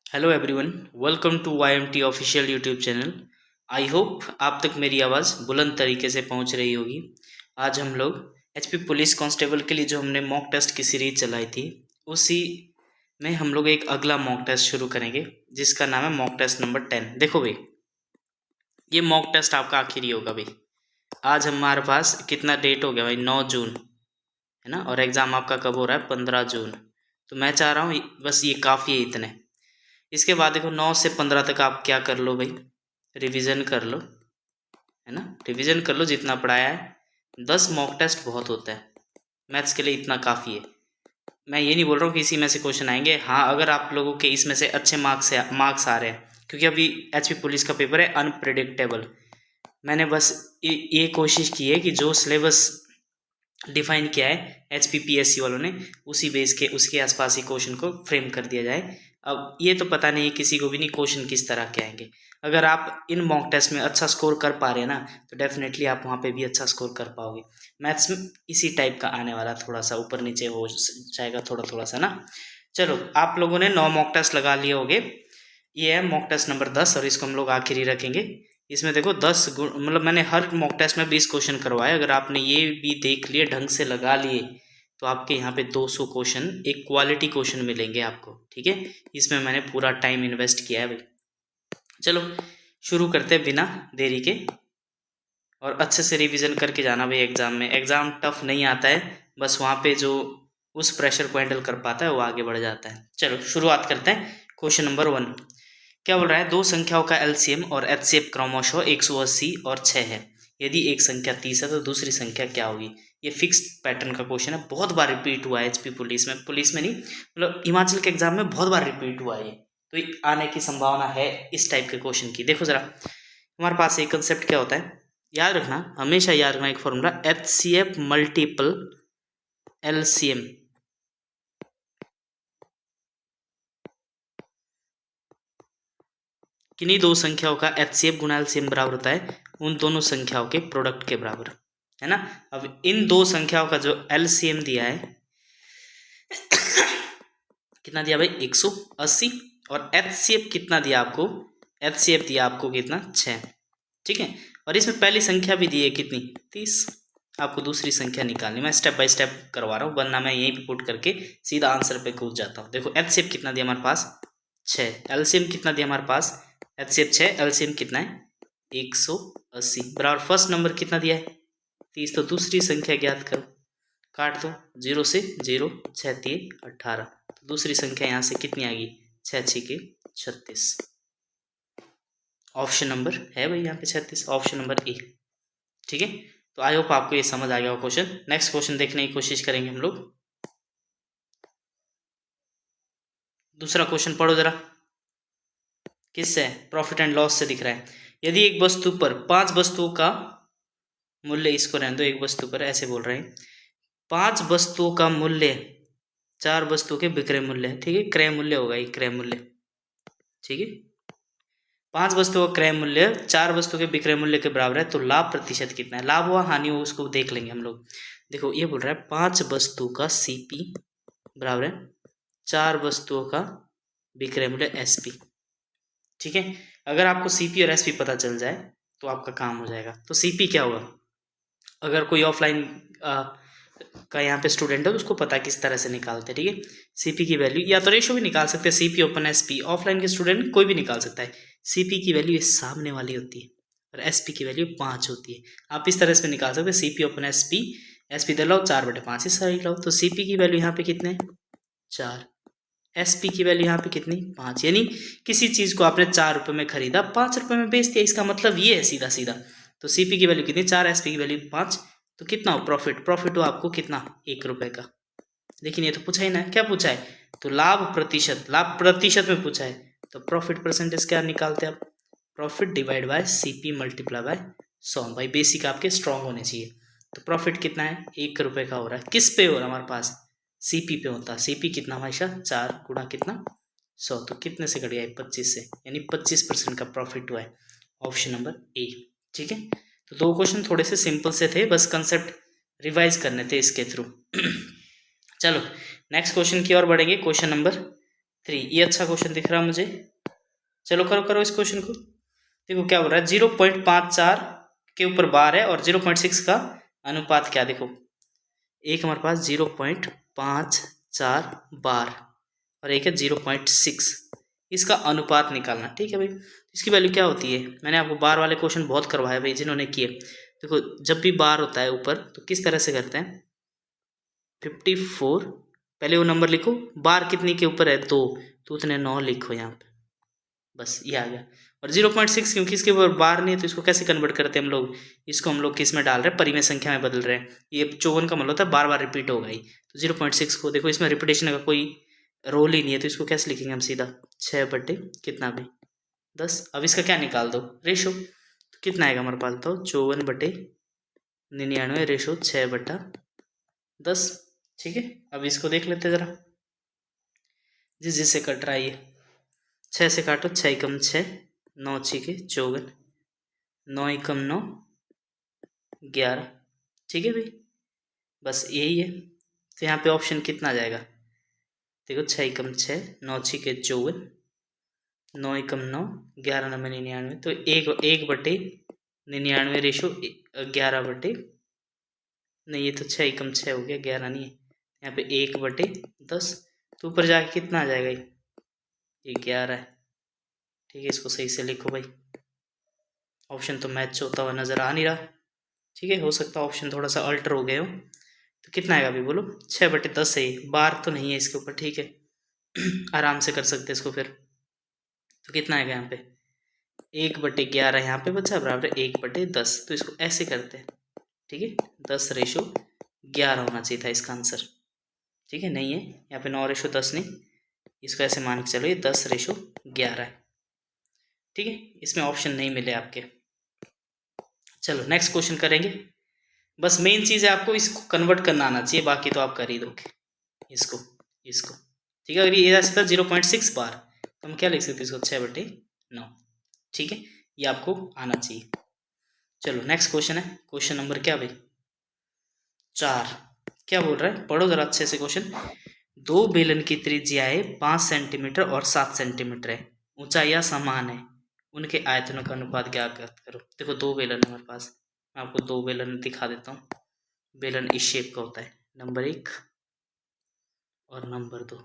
Hello everyone, welcome to YMT official YouTube channel. I hope आप तक मेरी आवाज़ बुलंद तरीके से पहुंच रही होगी। आज हम लोग HP पुलिस कांस्टेबल के लिए जो हमने मॉक टेस्ट की सीरीज चलाई थी, उसी में हम लोग एक अगला मॉक टेस्ट शुरू करेंगे जिसका नाम है मॉक टेस्ट नंबर 10। देखो भाई, ये मॉक टेस्ट आपका आखिरी होगा भाई। आज हमारे पास कितना डेट हो गया भाई, 9 जून है ना, और एग्ज़ाम आपका कब हो रहा है, 15 जून। तो मैं चाह रहा हूँ बस ये काफ़ी है इतने। इसके बाद देखो 9 से 15 तक आप क्या कर लो भाई, रिवीजन कर लो, है ना, रिवीजन कर लो जितना पढ़ाया है। 10 मॉक टेस्ट बहुत होता है, मैथ्स के लिए इतना काफ़ी है। मैं ये नहीं बोल रहा हूँ कि इसी में से क्वेश्चन आएंगे। हाँ, अगर आप लोगों के इसमें से अच्छे मार्क्स आ रहे हैं, क्योंकि अभी HP पुलिस का पेपर है अनप्रिडिक्टेबल। मैंने बस ये कोशिश की है कि जो सिलेबस डिफाइन किया है HPPSC वालों ने, उसी बेस के उसके आसपास ही क्वेश्चन को फ्रेम कर दिया जाए। अब ये तो पता नहीं किसी को भी नहीं क्वेश्चन किस तरह के आएंगे। अगर आप इन मॉक टेस्ट में अच्छा स्कोर कर पा रहे हैं ना, तो डेफिनेटली आप वहाँ पे भी अच्छा स्कोर कर पाओगे। मैथ्स में इसी टाइप का आने वाला, थोड़ा सा ऊपर नीचे हो जाएगा, थोड़ा थोड़ा सा ना। चलो, आप लोगों ने 9 मॉक टेस्ट लगा लिए होंगे। ये है मॉक टेस्ट नंबर 10 और इसको हम लोग आखिरी रखेंगे। इसमें देखो 10 गुण, मतलब मैंने हर मॉक टेस्ट में 20 क्वेश्चन करवाए। अगर आपने ये भी देख लिए, ढंग से लगा लिए, तो आपके यहाँ पे 200 क्वेश्चन एक क्वालिटी क्वेश्चन मिलेंगे आपको। ठीक है, इसमें मैंने पूरा टाइम इन्वेस्ट किया है भाई। चलो शुरू करते हैं बिना देरी के, और अच्छे से रिवीजन करके जाना भाई। एग्जाम में एग्जाम टफ नहीं आता है, बस वहाँ पे जो उस प्रेशर को हैंडल कर पाता है वो आगे बढ़ जाता है। चलो शुरुआत करते हैं। क्वेश्चन नंबर 1 क्या बोल रहा है, दो संख्याओं का LCM और HCF क्रमशः 180 और 6 है। यदि एक संख्या 30 है तो दूसरी संख्या क्या होगी। ये फिक्स्ड पैटर्न का क्वेश्चन है, बहुत बार रिपीट हुआ है HP पुलिस में नहीं, मतलब हिमाचल के एग्जाम में बहुत बार रिपीट हुआ है ये। तो ये आने की संभावना है इस टाइप के क्वेश्चन की। देखो जरा, हमारे पास एक कंसेप्ट क्या होता है, याद रखना, हमेशा याद रखना एक फॉर्मूला, HCF मल्टीपल LCM। किन्हीं दो संख्याओं का HCF गुना LCM बराबर होता है उन दोनों संख्याओं के प्रोडक्ट के बराबर, है ना। अब इन दो संख्याओं का जो LCM दिया है कितना दिया भाई, 180, और HCF कितना दिया आपको, HCF दिया आपको कितना, 6। ठीक है, और इसमें पहली संख्या भी दी है कितनी, 30। आपको दूसरी संख्या निकालनी, मैं स्टेप बाय स्टेप करवा रहा हूँ, वरना मैं यहीं पे पुट करके सीधा आंसर पे कूद जाता हूँ। देखो HCF कितना दिया हमारे पास, 6। LCM कितना दिया हमारे पास, HCF 6, LCM कितना है, 180 बराबर। फर्स्ट नंबर कितना दिया है, 30, तो दूसरी संख्या ज्ञात करो, काट दो, 0 से 0, 6 3 18, तो दूसरी संख्या यहाँ से कितनी आ गई, 6 6 के 36। ऑप्शन नंबर है भाई यहाँ पे 36, ऑप्शन नंबर ए। ठीक है, तो आई होप आपको ये समझ आ गया हो क्वेश्चन। नेक्स्ट क्वेश्चन देखने की कोशिश करेंगे हम लोग। दूसरा क्वेश्चन पढ़ो जरा, किससे, प्रॉफिट एंड लॉस से दिख रहा है। यदि एक वस्तु पर 5 वस्तुओं का मूल्य, इसको रहने दो, एक वस्तु पर ऐसे बोल रहे हैं, 5 वस्तुओं का मूल्य 4 वस्तुओं के विक्रय मूल्य है। ठीक है, क्रय मूल्य होगा ये, क्रय मूल्य। ठीक है, 5 वस्तुओं का क्रय मूल्य 4 वस्तुओं के विक्रय मूल्य के बराबर है, तो लाभ प्रतिशत कितना है, लाभ हुआ हानि हुआ उसको देख लेंगे हम लोग। देखो ये बोल रहा है 5 वस्तु का CP बराबर है 4 वस्तुओं का विक्रय मूल्य SP। ठीक है, अगर आपको CP और SP पता चल जाए तो आपका काम हो जाएगा। तो CP क्या होगा, अगर कोई ऑफलाइन का यहाँ पे स्टूडेंट है तो उसको पता किस तरह से निकालते हैं। ठीक है, CP की वैल्यू या तो रेशो भी निकाल सकते हैं, CP ओपन SP, ऑफलाइन के स्टूडेंट कोई भी निकाल सकता है। CP की वैल्यू इस सामने वाली होती है और SP की वैल्यू 5 होती है। आप इस तरह से निकाल सकते हैं, CP ओपन SP, SP दे लो 4/5 इस तरह लो, तो CP की वैल्यू यहाँ पे कितने, 4, SP की वैल्यू यहाँ पे कितनी, 5। यानी किसी चीज़ को आपने 4 रुपये में खरीदा, 5 रुपये में बेच दिया, इसका मतलब ये है सीधा सीधा। तो CP की वैल्यू कितनी, 4, SP की वैल्यू 5, तो कितना हो प्रॉफिट, प्रॉफिट हो आपको कितना, 1 रुपये का। लेकिन ये तो पूछा ही ना, क्या पूछा है, तो लाभ प्रतिशत, लाभ प्रतिशत में पूछा है, तो प्रॉफिट परसेंटेज क्या निकालते हैं आप, profit divide by CP multiply by 100। भाई बेसिक आपके स्ट्रांग होने चाहिए। तो प्रॉफिट कितना है, 1 रुपये का हो रहा है, किस पे हो रहा है हमारे पास, CP पे होता है। CP कितना हमेशा 4 गुणा कितना, 100, तो कितने से घट गया है, 25 से, यानी 25% का प्रॉफिट हुआ है, ऑप्शन नंबर ए। ठीक है, तो दो क्वेश्चन थोड़े से सिंपल से थे, बस कंसेप्ट रिवाइज करने थे इसके थ्रू। चलो नेक्स्ट क्वेश्चन की ओर बढ़ेंगे, क्वेश्चन नंबर 3। ये अच्छा क्वेश्चन दिख रहा है मुझे। चलो करो करो इस क्वेश्चन को। देखो क्या बोल रहा है, 0.54 के ऊपर बार है और 0.6 का अनुपात क्या। देखो एक हमारे पास 0.54 बार और एक है 0.6, इसका अनुपात निकालना। ठीक है भाई, इसकी वैल्यू क्या होती है। मैंने आपको बार वाले क्वेश्चन बहुत करवाए भाई जिन्होंने किए। देखो जब भी बार होता है ऊपर तो किस तरह से करते हैं, 54, पहले वो नंबर लिखो, बार कितनी के ऊपर है 2, तो उतने 9 लिखो यहाँ पे, बस ये आ गया। और 0.6 क्योंकि इसके ऊपर बार नहीं है तो इसको कैसे कन्वर्ट करते हैं हम लोग, इसको हम लोग किस में डाल रहे हैं, परिमेय संख्या में बदल रहे हैं। ये 54 का मतलब होता है बार बार रिपीट होगा ही, तो 0.6 को देखो इसमें रिपीटेशन का कोई रोल ही नहीं है, तो इसको कैसे लिखेंगे हम सीधा 6 बटे कितना भी 10। अब इसका क्या निकाल दो, रेशो, तो कितना आएगा हमारे पास, तो 54 बटे 99 रेशो 6 बटा 10। ठीक है, अब इसको देख लेते जरा, जिससे कट रहा है ये 6 से काटो, 6 एकम 6, 9 छीके 54, 9 एकम 9 11। ठीक है भाई, बस यही है। तो यहाँ पे ऑप्शन कितना आ जाएगा, देखो 6 एकम 6, 9 छीके 54, 9 एकम 9, 11 9 99, तो एक बटे 99 रेशो 11 बटे, नहीं ये तो 6 एकम 6 हो गया, 11 नहीं है, यहाँ पे 1 बटे 10, तो ऊपर जाके कितना आ जाएगा ये 11 है। ठीक है, इसको सही से लिखो भाई, ऑप्शन तो मैच होता हुआ नज़र आ नहीं रहा। ठीक है, हो सकता है ऑप्शन थोड़ा सा अल्टर हो गए हो। तो कितना आएगा अभी बोलो, 6 बटे 10 है, बार तो नहीं है इसके ऊपर। ठीक है आराम से कर सकते हैं इसको फिर। तो कितना आएगा यहाँ पे 1 बटे 11 यहाँ पे बचा बराबर 1 बटे 10, तो इसको ऐसे करते हैं। ठीक है, 10 रेशो 11 होना चाहिए था इसका आंसर। ठीक है, नहीं है यहाँ पे 9 रेशो 10 नहीं, इसको ऐसे मान के चलो ये 10 रेशो 11 है। ठीक है, इसमें ऑप्शन नहीं मिले आपके। चलो नेक्स्ट क्वेश्चन करेंगे। बस मेन चीज़ है आपको इसको कन्वर्ट करना आना चाहिए, बाकी तो आप कर ही दोगे इसको इसको। ठीक है, अगर ये ऐसा था 0.6 बार तो हम क्या लिख सकते हैं इसको 6 बटे 9। ठीक है, ये आपको आना चाहिए। चलो नेक्स्ट क्वेश्चन है, क्वेश्चन नंबर क्या भाई 4। क्या बोल रहा है, पढ़ो जरा अच्छे से क्वेश्चन। दो बेलन की त्रिज्याएं 5 सेंटीमीटर और 7 सेंटीमीटर है, ऊंचाइयां समान है, उनके आयतनों का अनुपात ज्ञात करो। देखो दो बेलन है हमारे पास, मैं आपको दो बेलन दिखा देता हूँ। बेलन इस शेप का होता है, नंबर 1 और नंबर 2।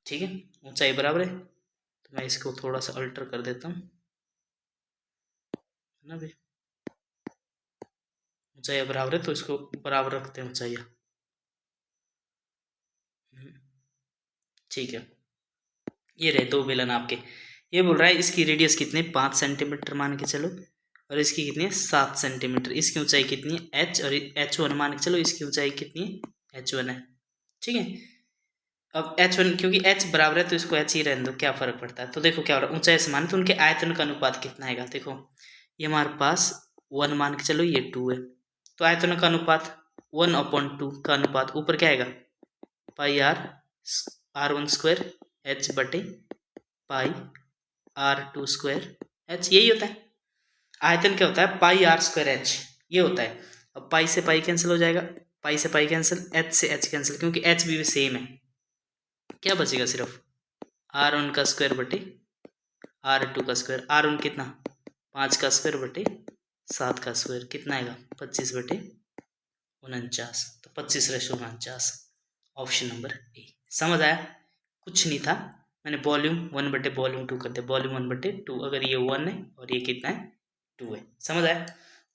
ठीक है, ऊंचाई बराबर है, तो मैं इसको थोड़ा सा अल्टर कर देता हूँ ना भाई, ऊंचाई बराबर है तो इसको बराबर रखते हैं ऊंचाइयाँ। ठीक है, ये रहे दो बेलन आपके। ये बोल रहा है इसकी रेडियस कितनी है 5 सेंटीमीटर मान के चलो, और इसकी कितनी है 7 सेंटीमीटर। इसकी ऊंचाई कितनी है h, और h1 मान के चलो इसकी ऊंचाई कितनी है h1 है। ठीक है, अब h1 क्योंकि h बराबर है तो इसको h ही रहने दो, क्या फर्क पड़ता है। तो देखो क्या हो रहा है, ऊंचाई समान है तो उनके आयतन का अनुपात कितना आएगा। देखो ये हमारे पास 1 मान के चलो, ये 2 है, तो आयतन का अनुपात 1/2 का अनुपात ऊपर क्या आएगा पाई r1 स्क्वायर h बटे पाई r2 स्क्वायर h, यही होता है। आयतन क्या होता है पाई r स्क्वायर h, ये होता है। अब पाई से पाई कैंसिल हो जाएगा, पाई से पाई कैंसिल, h से h कैंसिल, क्योंकि h भी सेम है। क्या बचेगा सिर्फ r1 का स्क्वायर बटे r2 का स्क्वायर। r1 कितना 5 का स्क्वायर बटे 7 का स्क्वायर, कितना आएगा 25 बटे 49, तो 25/49, ऑप्शन नंबर ए। समझ आया, कुछ नहीं था, मैंने वॉल्यूम 1 बटे वॉल्यूम 2 कर दिया, वॉल्यूम 1 बटे 2, अगर ये 1 है और ये कितना है 2 है। समझ आया,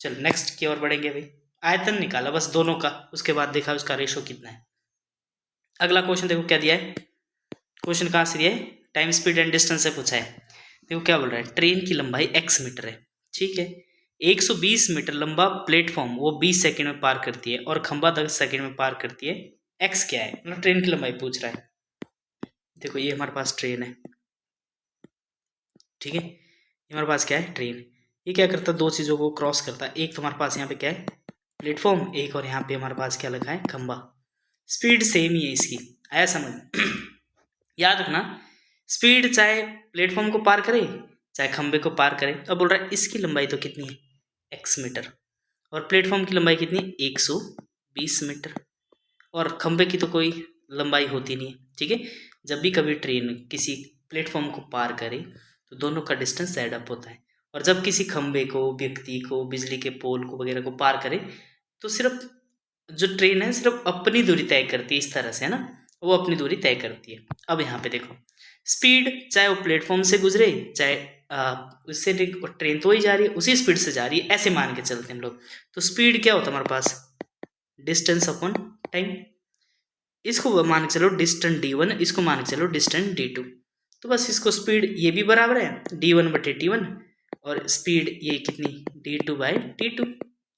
चलो नेक्स्ट की ओर बढ़ेंगे भाई। आयतन निकाला बस दोनों का, उसके बाद देखा उसका रेशो कितना है। अगला क्वेश्चन देखो क्या दिया है, क्वेश्चन कहाँ से दिया है, टाइम स्पीड एंड डिस्टेंस से पूछा है। देखो क्या बोल रहा है, ट्रेन की लंबाई x मीटर है। ठीक है, 120 मीटर लंबा प्लेटफॉर्म वो 20 सेकंड में पार करती है और खंबा 10 सेकंड में पार करती है, x क्या है, मतलब ट्रेन की लंबाई पूछ रहा है। देखो ये हमारे पास ट्रेन है। ठीक है, ये हमारे पास क्या है ट्रेन, ये क्या करता है दो चीज़ों को क्रॉस करता है। एक तो हमारे पास यहाँ पे क्या है प्लेटफॉर्म, एक और यहाँ पे हमारे पास क्या लिखा है खंबा। स्पीड सेम ही है इसकी, आया समझ याद रखना, स्पीड चाहे प्लेटफॉर्म को पार करे चाहे खंबे को पार करे। अब बोल रहा है इसकी लंबाई तो कितनी है x मीटर, और प्लेटफॉर्म की लंबाई कितनी है 120 मीटर, और खंबे की तो कोई लंबाई होती नहीं है। ठीक है, जब भी कभी ट्रेन किसी प्लेटफॉर्म को पार करे तो दोनों का डिस्टेंस एड अप होता है, और जब किसी खंबे को, व्यक्ति को, बिजली के पोल को वगैरह को पार करे तो सिर्फ जो ट्रेन है सिर्फ अपनी दूरी तय करती है, इस तरह से है ना, वो अपनी दूरी तय करती है। अब यहाँ पे देखो स्पीड, चाहे वो प्लेटफॉर्म से गुजरे चाहे उससे ट्रेन तो ही जा रही है, उसी स्पीड से जा रही है, ऐसे मान के चलते हैं हम लोग। तो स्पीड क्या होता है हमारे पास, डिस्टेंस अपॉन टाइम। इसको मान के चलो डिस्टेंस d1, इसको मान के चलो डिस्टेंस d2। तो बस इसको स्पीड ये भी बराबर है d1/t1, और स्पीड ये कितनी d2/t2।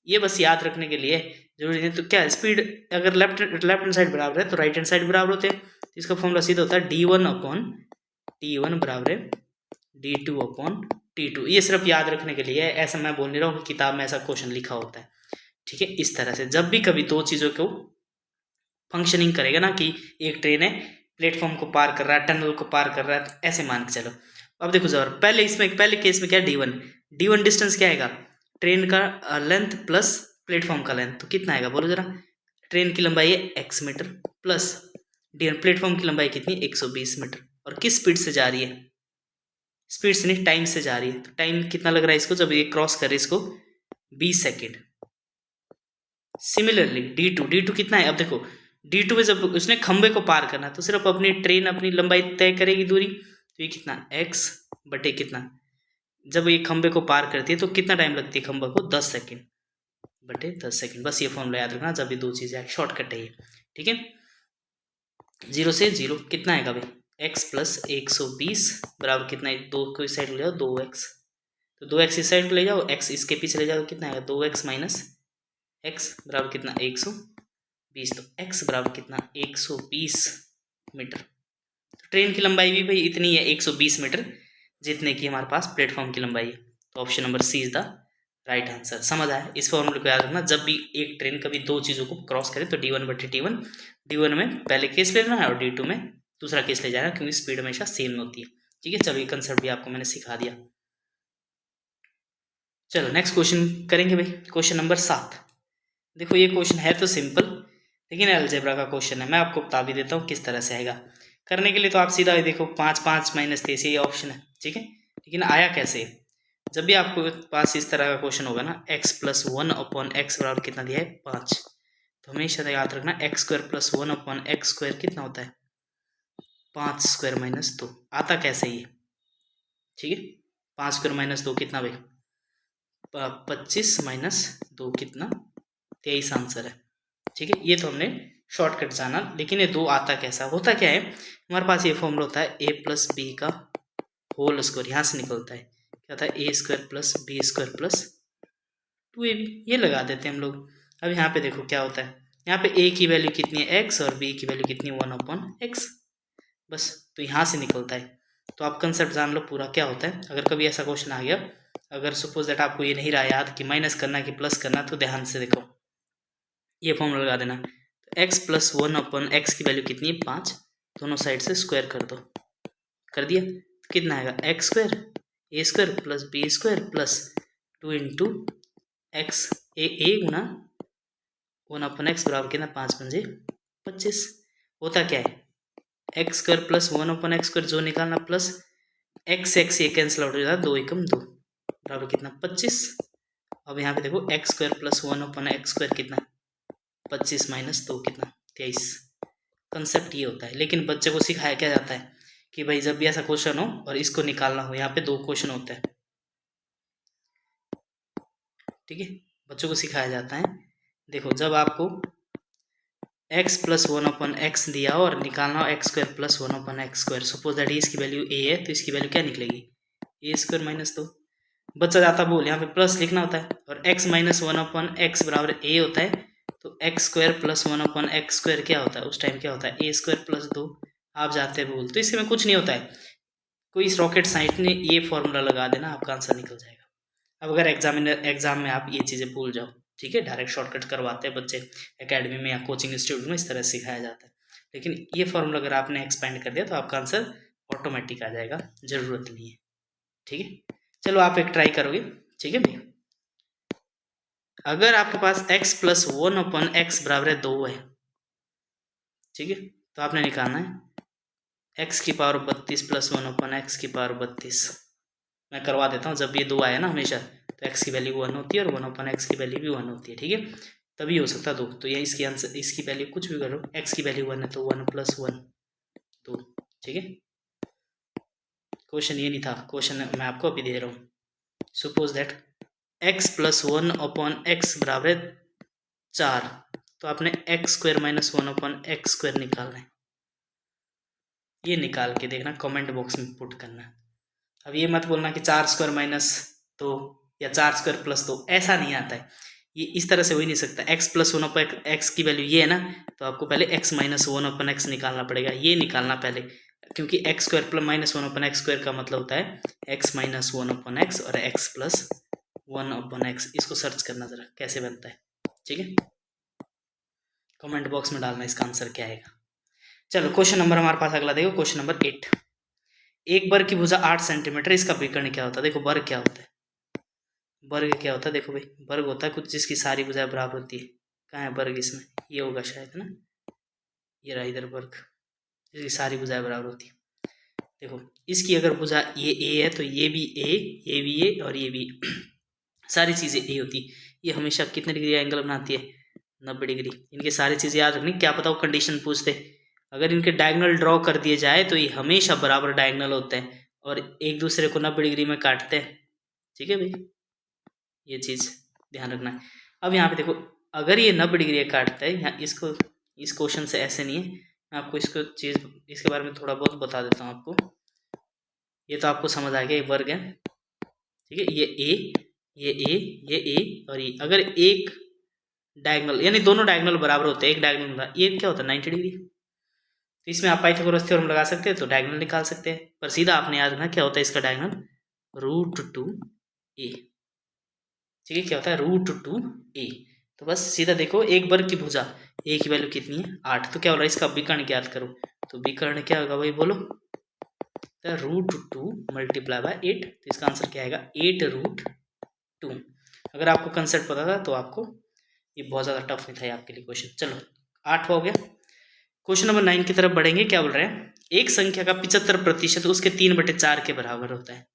ये बस याद रखने के लिए जरूरी है। तो क्या स्पीड अगर लेफ्ट हैंड साइड बराबर है तो राइट हैंड साइड बराबर होते हैं, तो इसका फॉर्मूला सीधा होता है d1/t1 बराबर है d2/t2। ये सिर्फ याद रखने के लिए है, ऐसा मैं बोल नहीं रहा हूँ, किताब में ऐसा क्वेश्चन लिखा होता है। ठीक है, इस तरह से जब भी कभी दो चीज़ों को फंक्शनिंग करेगा ना, कि एक ट्रेन है प्लेटफॉर्म को पार कर रहा है, टनल को पार कर रहा है, तो ऐसे मान के चलो। अब देखो जरा पहले केस में क्या d1 डिस्टेंस क्या आएगा, ट्रेन का लेंथ प्लस प्लेटफॉर्म का लेंथ, तो कितना आएगा बोलो जरा। ट्रेन की लंबाई है x metre plus d1 platform की लंबाई कितनी 120 मीटर, और किस स्पीड से जा रही है, स्पीड से नहीं टाइम से जा रही है। तो टाइम कितना लग रहा है इसको, जब ये क्रॉस करे इसको 20 सेकेंड। सिमिलरली d2 कितना है, अब देखो d2 में जब उसने खंबे को पार करना तो सिर्फ अपनी ट्रेन अपनी लंबाई तय करेगी दूरी, तो ये कितना x बटे कितना, जब ये खंबे को पार करती है तो कितना टाइम लगती है खंबे को 10 सेकेंड बटे 10 सेकेंड। बस ये फॉर्मूला याद रखना, जब ये दो चीज़ें शॉर्टकट है ये। ठीक है, 0 से 0 कितना आएगा भाई, x प्लस 120 बराबर कितना है, 2 को इस साइड ले जाओ 2x, तो 2x इस साइड ले जाओ, x इसके पीछे ले जाओ, कितना आएगा 2x माइनस x बराबर कितना 120। तो x बराबर कितना 120 मीटर। तो ट्रेन की लंबाई भी भाई इतनी है 120 मीटर, जितने की हमारे पास प्लेटफॉर्म की लंबाई है। तो option number C is the right answer. समझ आया, इस फॉर्मूले को याद रखना, जब भी एक ट्रेन कभी दो चीज़ों को क्रॉस करे तो d1/t1, d1 में पहले केस लेना है और d2 में दूसरा केस ले जाना, क्योंकि स्पीड हमेशा सेम होती है। ठीक है, चलो ये कंसेप्ट भी आपको मैंने सिखा दिया। चलो नेक्स्ट क्वेश्चन करेंगे भाई, क्वेश्चन नंबर 7। देखो ये क्वेश्चन है तो सिंपल, लेकिन अलजेब्रा का क्वेश्चन है, मैं आपको बता भी देता हूँ किस तरह से आएगा। करने के लिए तो आप सीधा देखो 5 माइनस 3 ये ऑप्शन है, ठीक है, लेकिन आया कैसे, जब भी आपको पास इस तरह का क्वेश्चन होगा ना, x प्लस 1/x बराबर कितना दिया है 5, तो हमेशा याद रखना x² प्लस 1/x² कितना होता है 5 स्क्वायर माइनस 2। आता कैसे ये, ठीक है, 5 स्क्वायर माइनस 2 कितना भाई 25 माइनस 2 कितना 23 आंसर है। ठीक है, ये तो हमने शॉर्टकट जाना, लेकिन ये 2 आता कैसा, होता क्या है, हमारे पास ये फॉर्मूला होता है a प्लस बी का होल स्क्वायर, यहाँ से निकलता है क्या होता है a² plus b² plus 2ab, ये लगा देते हैं हम लोग। अब यहाँ पे देखो क्या होता है, यहाँ पे a की वैल्यू कितनी है x और b की वैल्यू कितनी है 1/x, बस तो यहाँ से निकलता है। तो आप कंसेप्ट जान लो पूरा क्या होता है। अगर कभी ऐसा क्वेश्चन आ गया, अगर सपोज दैट आपको ये नहीं रहा याद कि माइनस करना कि प्लस करना, तो ध्यान से देखो ये फॉर्मूला लगा देना। तो x प्लस 1/x की वैल्यू कितनी है 5, दोनों साइड से स्क्वायर कर दो, कर दिया, तो कितना आएगा x² a² plus b² plus 2 into x a गुना 1/x बराबर कितना 5×5 25। होता क्या है x² प्लस 1/x² जो निकालना प्लस x ये कैंसिल आउट हो जाता है, 2 एकम 2 बराबर कितना 25। अब यहाँ पे देखो x² प्लस 1/x² कितना 25 माइनस 2 कितना 23। कंसेप्ट ये होता है, लेकिन बच्चे को सिखाया क्या जाता है कि भाई जब भी ऐसा क्वेश्चन हो और इसको निकालना हो, यहाँ पे 2 क्वेश्चन होता है, ठीक है, बच्चों को सिखाया जाता है। देखो जब आपको x प्लस 1/x दिया हो और निकालना हो x² plus 1/x², suppose that इसकी वैल्यू a है, तो इसकी वैल्यू क्या निकलेगी a² माइनस 2। बच्चा जाता बोल यहाँ पे प्लस लिखना होता है, और x माइनस 1/x बराबर a होता है, तो x² प्लस 1/x² क्या होता है उस टाइम क्या होता है a² प्लस 2। आप जाते बोल, तो इसमें कुछ नहीं होता है, कोई रॉकेट साइंस ने ये फॉर्मूला लगा देना, आपका आंसर निकल जाएगा। अब अगर एग्जाम में आप ये चीज़ें भूल जाओ, ठीक है, डायरेक्ट शॉर्टकट करवाते हैं बच्चे एकेडमी में या कोचिंग इंस्टीट्यूट में, इस तरह सिखाया जाता है, लेकिन ये फॉर्मूला अगर आपने एक्सपेंड कर दिया तो आपका आंसर ऑटोमेटिक आ जाएगा, ज़रूरत नहीं है। ठीक है, चलो आप एक ट्राई करोगे, ठीक है भैया। अगर आपके पास x प्लस 1/x बराबर है 2 है, ठीक है, तो आपने निकालना है एक्स की पावर 32 प्लस 1 अपन एक्स की पावर 32। मैं करवा देता हूँ, जब ये 2 आया ना हमेशा तो एक्स की वैल्यू 1 होती है और 1 अपन एक्स की वैल्यू भी 1 होती है, ठीक है। तभी हो सकता 2, तो ये इसकी आंसर, इसकी वैल्यू कुछ भी करो, एक्स की वैल्यू 1 है तो 1 + 1 2, ठीक है। क्वेश्चन ये नहीं था, क्वेश्चन मैं आपको अभी दे रहा हूँ। Suppose that x + 1 upon x बराबर है 4, तो आपने x² - 1 अपॉन x² निकालना है। ये निकाल के देखना, कमेंट बॉक्स में पुट करना। अब ये मत बोलना कि 4² - 2 या 4² + 2, ऐसा नहीं आता है। ये इस तरह से हो ही नहीं सकता। x + 1 अपॉन एक्स की वैल्यू ये है ना, तो आपको पहले x - 1 अपॉन x निकालना पड़ेगा, ये निकालना पहले, क्योंकि x² + -1 अपॉन x² का मतलब होता है x - 1 अपॉन x और x + 1 अपॉन x। इसको सर्च करना जरा कैसे बनता है, ठीक है। कमेंट बॉक्स में डालना इसका आंसर क्या आएगा। चलो क्वेश्चन नंबर हमारे पास अगला देखो, क्वेश्चन नंबर 8। एक वर्ग की भुजा 8 सेंटीमीटर, इसका विकर्ण क्या होता है। देखो वर्ग क्या होता है, वर्ग क्या होता है, देखो भाई वर्ग होता है कुछ जिसकी सारी भुजाएं बराबर होती है। कहाँ है वर्ग इसमें, ये होगा शायद, है ना, ये रहा इधर वर्ग, जिसकी सारी भुजाएं बराबर होती है। देखो इसकी अगर भुजा ये ए है तो ये भी ए, ये भी ए और ये भी सारी चीज़ें ए होती। ये हमेशा कितने डिग्री एंगल बनाती है, 90 डिग्री। इनके सारी चीज़ें याद रखनी, क्या पता वो कंडीशन पूछते। अगर इनके डायगोनल ड्रॉ कर दिए जाए तो ये हमेशा बराबर डायगोनल होते हैं और एक दूसरे को 90 डिग्री में काटते हैं, ठीक है भाई, ये चीज़ ध्यान रखना है। अब यहाँ पे देखो, अगर ये 90 डिग्री काटता है, यहाँ इसको, इस क्वेश्चन से ऐसे नहीं है, मैं आपको इसको चीज़ इसके बारे में थोड़ा बहुत बता देता हूँ आपको। ये तो आपको समझ आ गया, ये वर्ग है, ठीक है। ये ए, ये ए, ये ए और ये, अगर एक डायगोनल यानी दोनों डायगोनल बराबर होते हैं, एक डायगोनल ये क्या होता है 90 डिग्री, तो इसमें आप पाइथागोरस थ्योरम लगा सकते हैं तो डायगोनल निकाल सकते हैं। पर सीधा आपने याद रखना क्या होता है इसका डायगोनल, √2a, ठीक है। क्या होता है √2a। तो बस सीधा देखो, एक वर्ग की भुजा ए की वैल्यू कितनी है 8, तो क्या हो रहा है इसका विकर्ण ज्ञात करो। तो विकर्ण क्या होगा भाई बोलो, √2 × 8, तो इसका आंसर क्या आएगा 8√2। अगर आपको कंसेप्ट पता था तो आपको ये बहुत ज़्यादा टफ नहीं था आपके लिए क्वेश्चन। चलो 8 हो गया। क्वेश्चन नंबर 9 की तरफ बढ़ेंगे। क्या बोल रहे हैं, एक संख्या का 75% उसके 3/4 के बराबर होता है,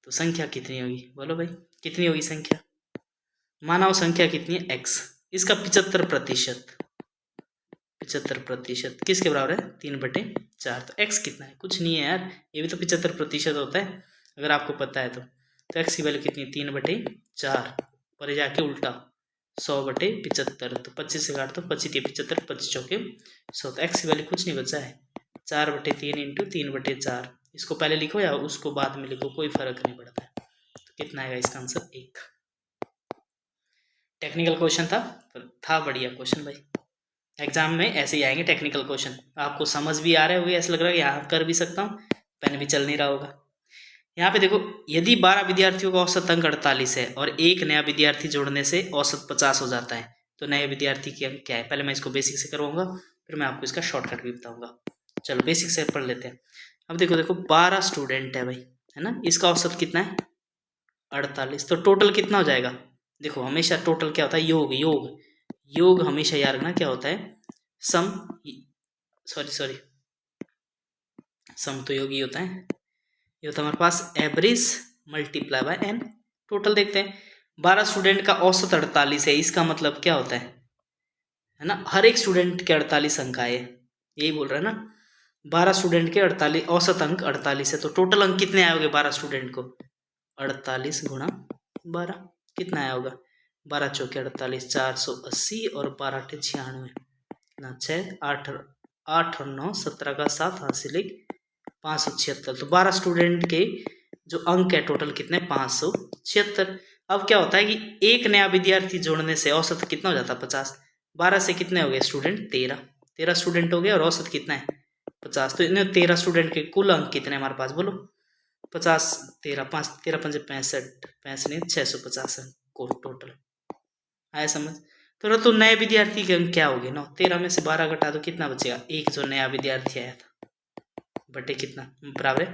तो संख्या कितनी होगी बोलो भाई, कितनी होगी संख्या। मानव संख्या कितनी है x, इसका 75%, 75% किसके बराबर है 3/4, तो x कितना है, कुछ नहीं है यार, ये भी तो 75% होता है अगर आपको पता है तो x की वैल्यू कितनी है 3/4, पर जाके उल्टा 100/75, तो 25 से काट दो, 25 × 75, 25 चौके 100, तो x की वैल्यू कुछ नहीं बचा है 4/3 × 3/4। इसको पहले लिखो या उसको बाद में लिखो, कोई फर्क नहीं पड़ता है। तो कितना आएगा इसका आंसर 1। टेक्निकल क्वेश्चन था बढ़िया क्वेश्चन भाई, एग्जाम में ऐसे ही आएंगे टेक्निकल क्वेश्चन। आपको समझ भी आ रहे होंगे, ऐसा लग रहा है यहाँ कर भी सकता हूँ, पेन भी चल नहीं रहा होगा। यहाँ पे देखो, यदि 12 विद्यार्थियों का औसत अंक 48 है और एक नया विद्यार्थी जोड़ने से औसत 50 हो जाता है, तो नए विद्यार्थी के अंक क्या है। पहले मैं इसको बेसिक से करवाऊंगा, फिर मैं आपको इसका शॉर्टकट भी बताऊंगा। चलो बेसिक से पढ़ लेते हैं। अब देखो 12 स्टूडेंट है भाई, है ना, इसका औसत कितना है 48, तो टोटल कितना हो जाएगा। देखो हमेशा टोटल क्या होता है, योग योग योग हमेशा याद रखना क्या होता है, सम, सॉरी सम तो योग ही होता है, ये होता है हमारे पास एवरेज × n। टोटल देखते हैं, 12 स्टूडेंट का औसत 48 है, इसका मतलब क्या होता है ना, हर एक स्टूडेंट के 48 अंक आए, यही बोल रहा है ना। 12 स्टूडेंट के 48 औसत अंक 48 है, तो टोटल अंक कितने आए होंगे 12 स्टूडेंट को, 48 × 12 कितना आया होगा, 12 चौके 48, 480 और 12 8 96 ना, 6 8 8 और 9 17 का 7 हासिल 576। तो 12 स्टूडेंट के जो अंक है टोटल कितने 576। अब क्या होता है कि एक नया विद्यार्थी जोड़ने से औसत कितना हो जाता है 50। 12 से कितने हो गए स्टूडेंट 13 स्टूडेंट हो गए और औसत कितना है 50। तो इन्हें 13 स्टूडेंट के कुल अंक कितने हमारे पास बोलो 50, 13 5 13 5 65 65 नहीं 650 अंक को टोटल आया समझ। तो नए विद्यार्थी के अंक क्या हो गए ना, 13 में से 12 घटा दो कितना बचेगा, एक जो नया विद्यार्थी आया था बटे कितना बराबर है,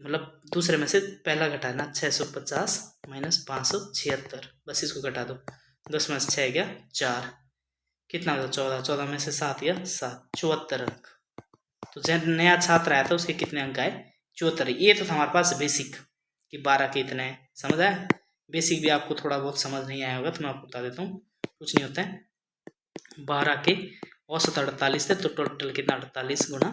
मतलब दूसरे में से पहला घटाना 650 - 576, बस इसको घटा दो, 10 में से 6 गया 4, कितना होगा 14, 14 में से 7 गया 7, 74 अंक। तो तो जब नया छात्र आया था उसके कितने अंक आए? 74। ये तो था हमारे पास बेसिक कि 12 के इतने हैं, समझ आया? बेसिक भी आपको थोड़ा बहुत समझ नहीं आया होगा तो मैं आपको बता देता हूँ, कुछ नहीं होता है। 12 के औसत 48 थे तो टोटल कितना? 48 गुणा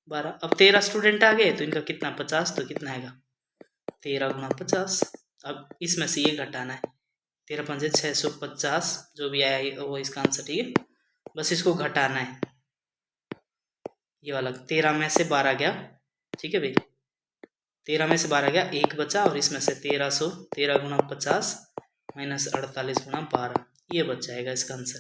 12। अब 13 स्टूडेंट आ गए तो इनका कितना? 50। तो कितना आएगा? 13 गुणा 50। अब इसमें से ये घटाना है, 13 पंजे 650 जो भी आया वो इसका आंसर, ठीक है? बस इसको घटाना है, ये वाला 13 में से 12 गया, ठीक है भाई? 13 में से 12 गया, एक बचा, और इसमें से 1300, 13 गुणा 50 माइनस 48 गुणा 12, ये बच जाएगा इसका आंसर।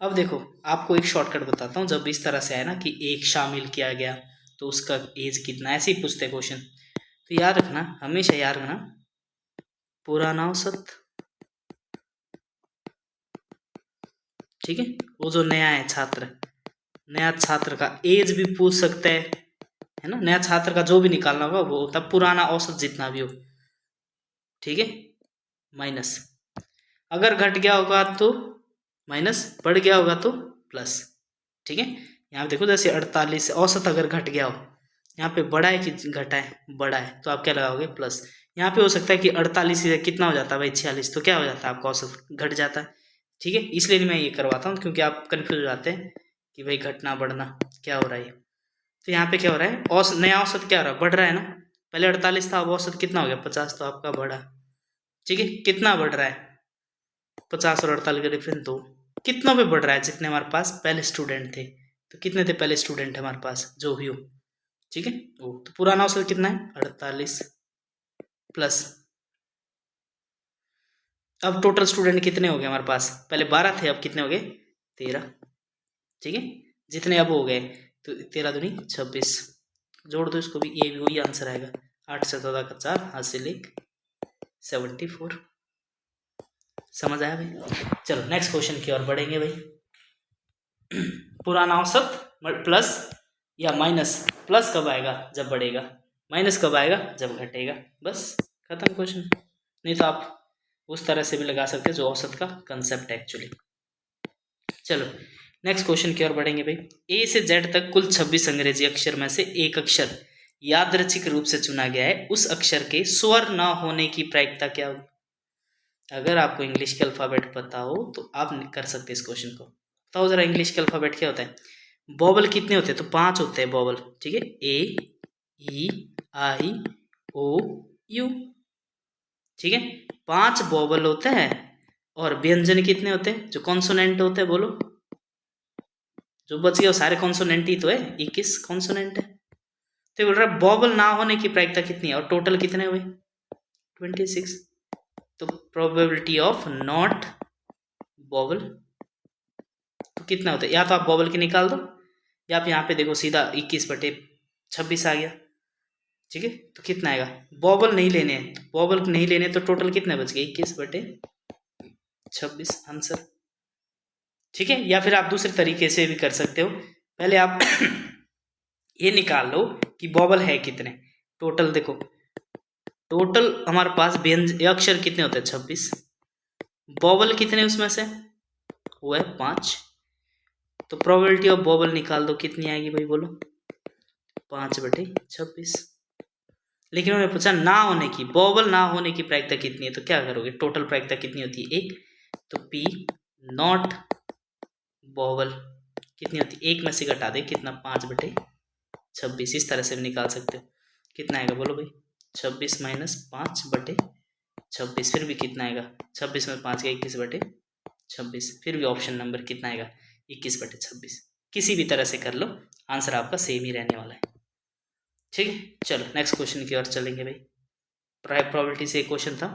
अब देखो आपको एक शॉर्टकट बताता हूँ, जब इस तरह से आया ना कि एक शामिल किया गया तो उसका एज कितना, ऐसे ही पूछते क्वेश्चन, तो याद रखना, हमेशा याद रखना पुराना औसत, ठीक है? वो जो नया है छात्र, नया छात्र का एज भी पूछ सकते हैं, है ना? नया छात्र का जो भी निकालना होगा वो होता पुराना औसत जितना भी हो, ठीक है? माइनस, अगर घट गया होगा तो माइनस, बढ़ गया होगा तो प्लस, ठीक है? यहाँ पे देखो जैसे 48 औसत अगर घट गया हो, यहाँ पे बड़ा है कि घटा है? बड़ा है, तो आप क्या लगाओगे? प्लस। यहाँ पे हो सकता है कि 48 से कितना हो जाता है भाई? 46, तो क्या हो जाता है आपका? औसत घट जाता है, ठीक है? इसलिए मैं ये करवाता हूँ क्योंकि आप कन्फ्यूज हो जाते हैं कि भाई घटना बढ़ना क्या हो रहा है। तो यहाँ पे क्या हो रहा है? नया औसत क्या हो रहा है? बढ़ रहा है ना? पहले 48 था, अब औसत कितना हो गया? 50, तो आपका बढ़ा, ठीक है? कितना बढ़ रहा है? 50 और 48 का डिफरेंस 2। कितनों पे बढ़ रहा है? जितने हमारे पास पहले स्टूडेंट थे, तो कितने थे पहले स्टूडेंट हमारे पास? जो भी हो, ठीक है? वो तो पुराना औसत कितना है? 48 प्लस, अब टोटल स्टूडेंट कितने हो गए हमारे पास? पहले 12 थे, अब कितने हो गए? 13, ठीक है? जितने अब हो गए, तो 13 दूनी 26, जोड़ दो इसको भी, ये भी वही आंसर आएगा। 8 से 14 का 4, हासिल 1, 74। समझ आया भाई? चलो नेक्स्ट क्वेश्चन की ओर बढ़ेंगे भाई। पुराना औसत प्लस या माइनस, प्लस कब आएगा? जब बढ़ेगा, माइनस कब आएगा? जब घटेगा, बस खत्म क्वेश्चन। नहीं तो आप उस तरह से भी लगा सकते हैं जो औसत का कंसेप्ट है एक्चुअली। चलो नेक्स्ट क्वेश्चन की ओर बढ़ेंगे भाई। ए से जेड तक कुल 26 अंग्रेजी अक्षर में से एक अक्षर यादृच्छिक रूप से चुना गया है, उस अक्षर के स्वर न होने की प्रायिकता क्या होगी? अगर आपको इंग्लिश के अल्फाबेट पता हो तो आप कर सकते हैं इस क्वेश्चन को। बताओ जरा इंग्लिश के अल्फाबेट क्या होता है? बॉबल कितने होते हैं? तो 5 होते हैं बॉबल, ठीक है? ए, ई, आई, ओ, यू, ठीक है? 5 बॉबल होते हैं। और व्यंजन कितने होते हैं जो कॉन्सोनेंट होते हैं? बोलो, जो बच गए वो सारे कॉन्सोनेंट ही तो है, 21 कॉन्सोनेंट है। तो बोल रहा है बॉबल ना होने की प्रायिकता कितनी है, और टोटल कितने हुए? 26। तो प्रोबेबिलिटी ऑफ नॉट बॉबल तो कितना होता है? या तो आप बॉबल की निकाल दो, या आप यहाँ पे देखो सीधा 21/26 आ गया, ठीक है? तो कितना आएगा? बॉबल नहीं लेने हैं, तो बॉबल नहीं लेने तो टोटल कितने बच गए? 21/26 आंसर, ठीक है? या फिर आप दूसरे तरीके से भी कर सकते हो, पहले आप ये निकाल लो कि बॉबल है कितने। टोटल देखो, टोटल हमारे पास व्यंजन अक्षर कितने होते हैं? 26। बॉबल कितने उसमें से? वो है 5। तो प्रोबेबिलिटी ऑफ बॉबल निकाल दो, कितनी आएगी भाई? बोलो, 5/26। लेकिन उन्होंने पूछा ना होने की, बॉबल ना होने की प्रायिकता कितनी है, तो क्या करोगे? टोटल प्रायिकता कितनी होती है? 1। तो पी नॉट बॉबल कितनी होती है? 1 में से घटा दे, कितना? 5/26। इस तरह से भी निकाल सकते हो। कितना आएगा बोलो भाई? 26 माइनस 5/26, फिर भी कितना आएगा? 26 में 5 गया, 21/26, फिर भी ऑप्शन नंबर कितना आएगा? 21/26। किसी भी तरह से कर लो, आंसर आपका सेम ही रहने वाला है, ठीक है? चलो नेक्स्ट क्वेश्चन की ओर चलेंगे भाई। प्रोबेबिलिटी से एक क्वेश्चन था,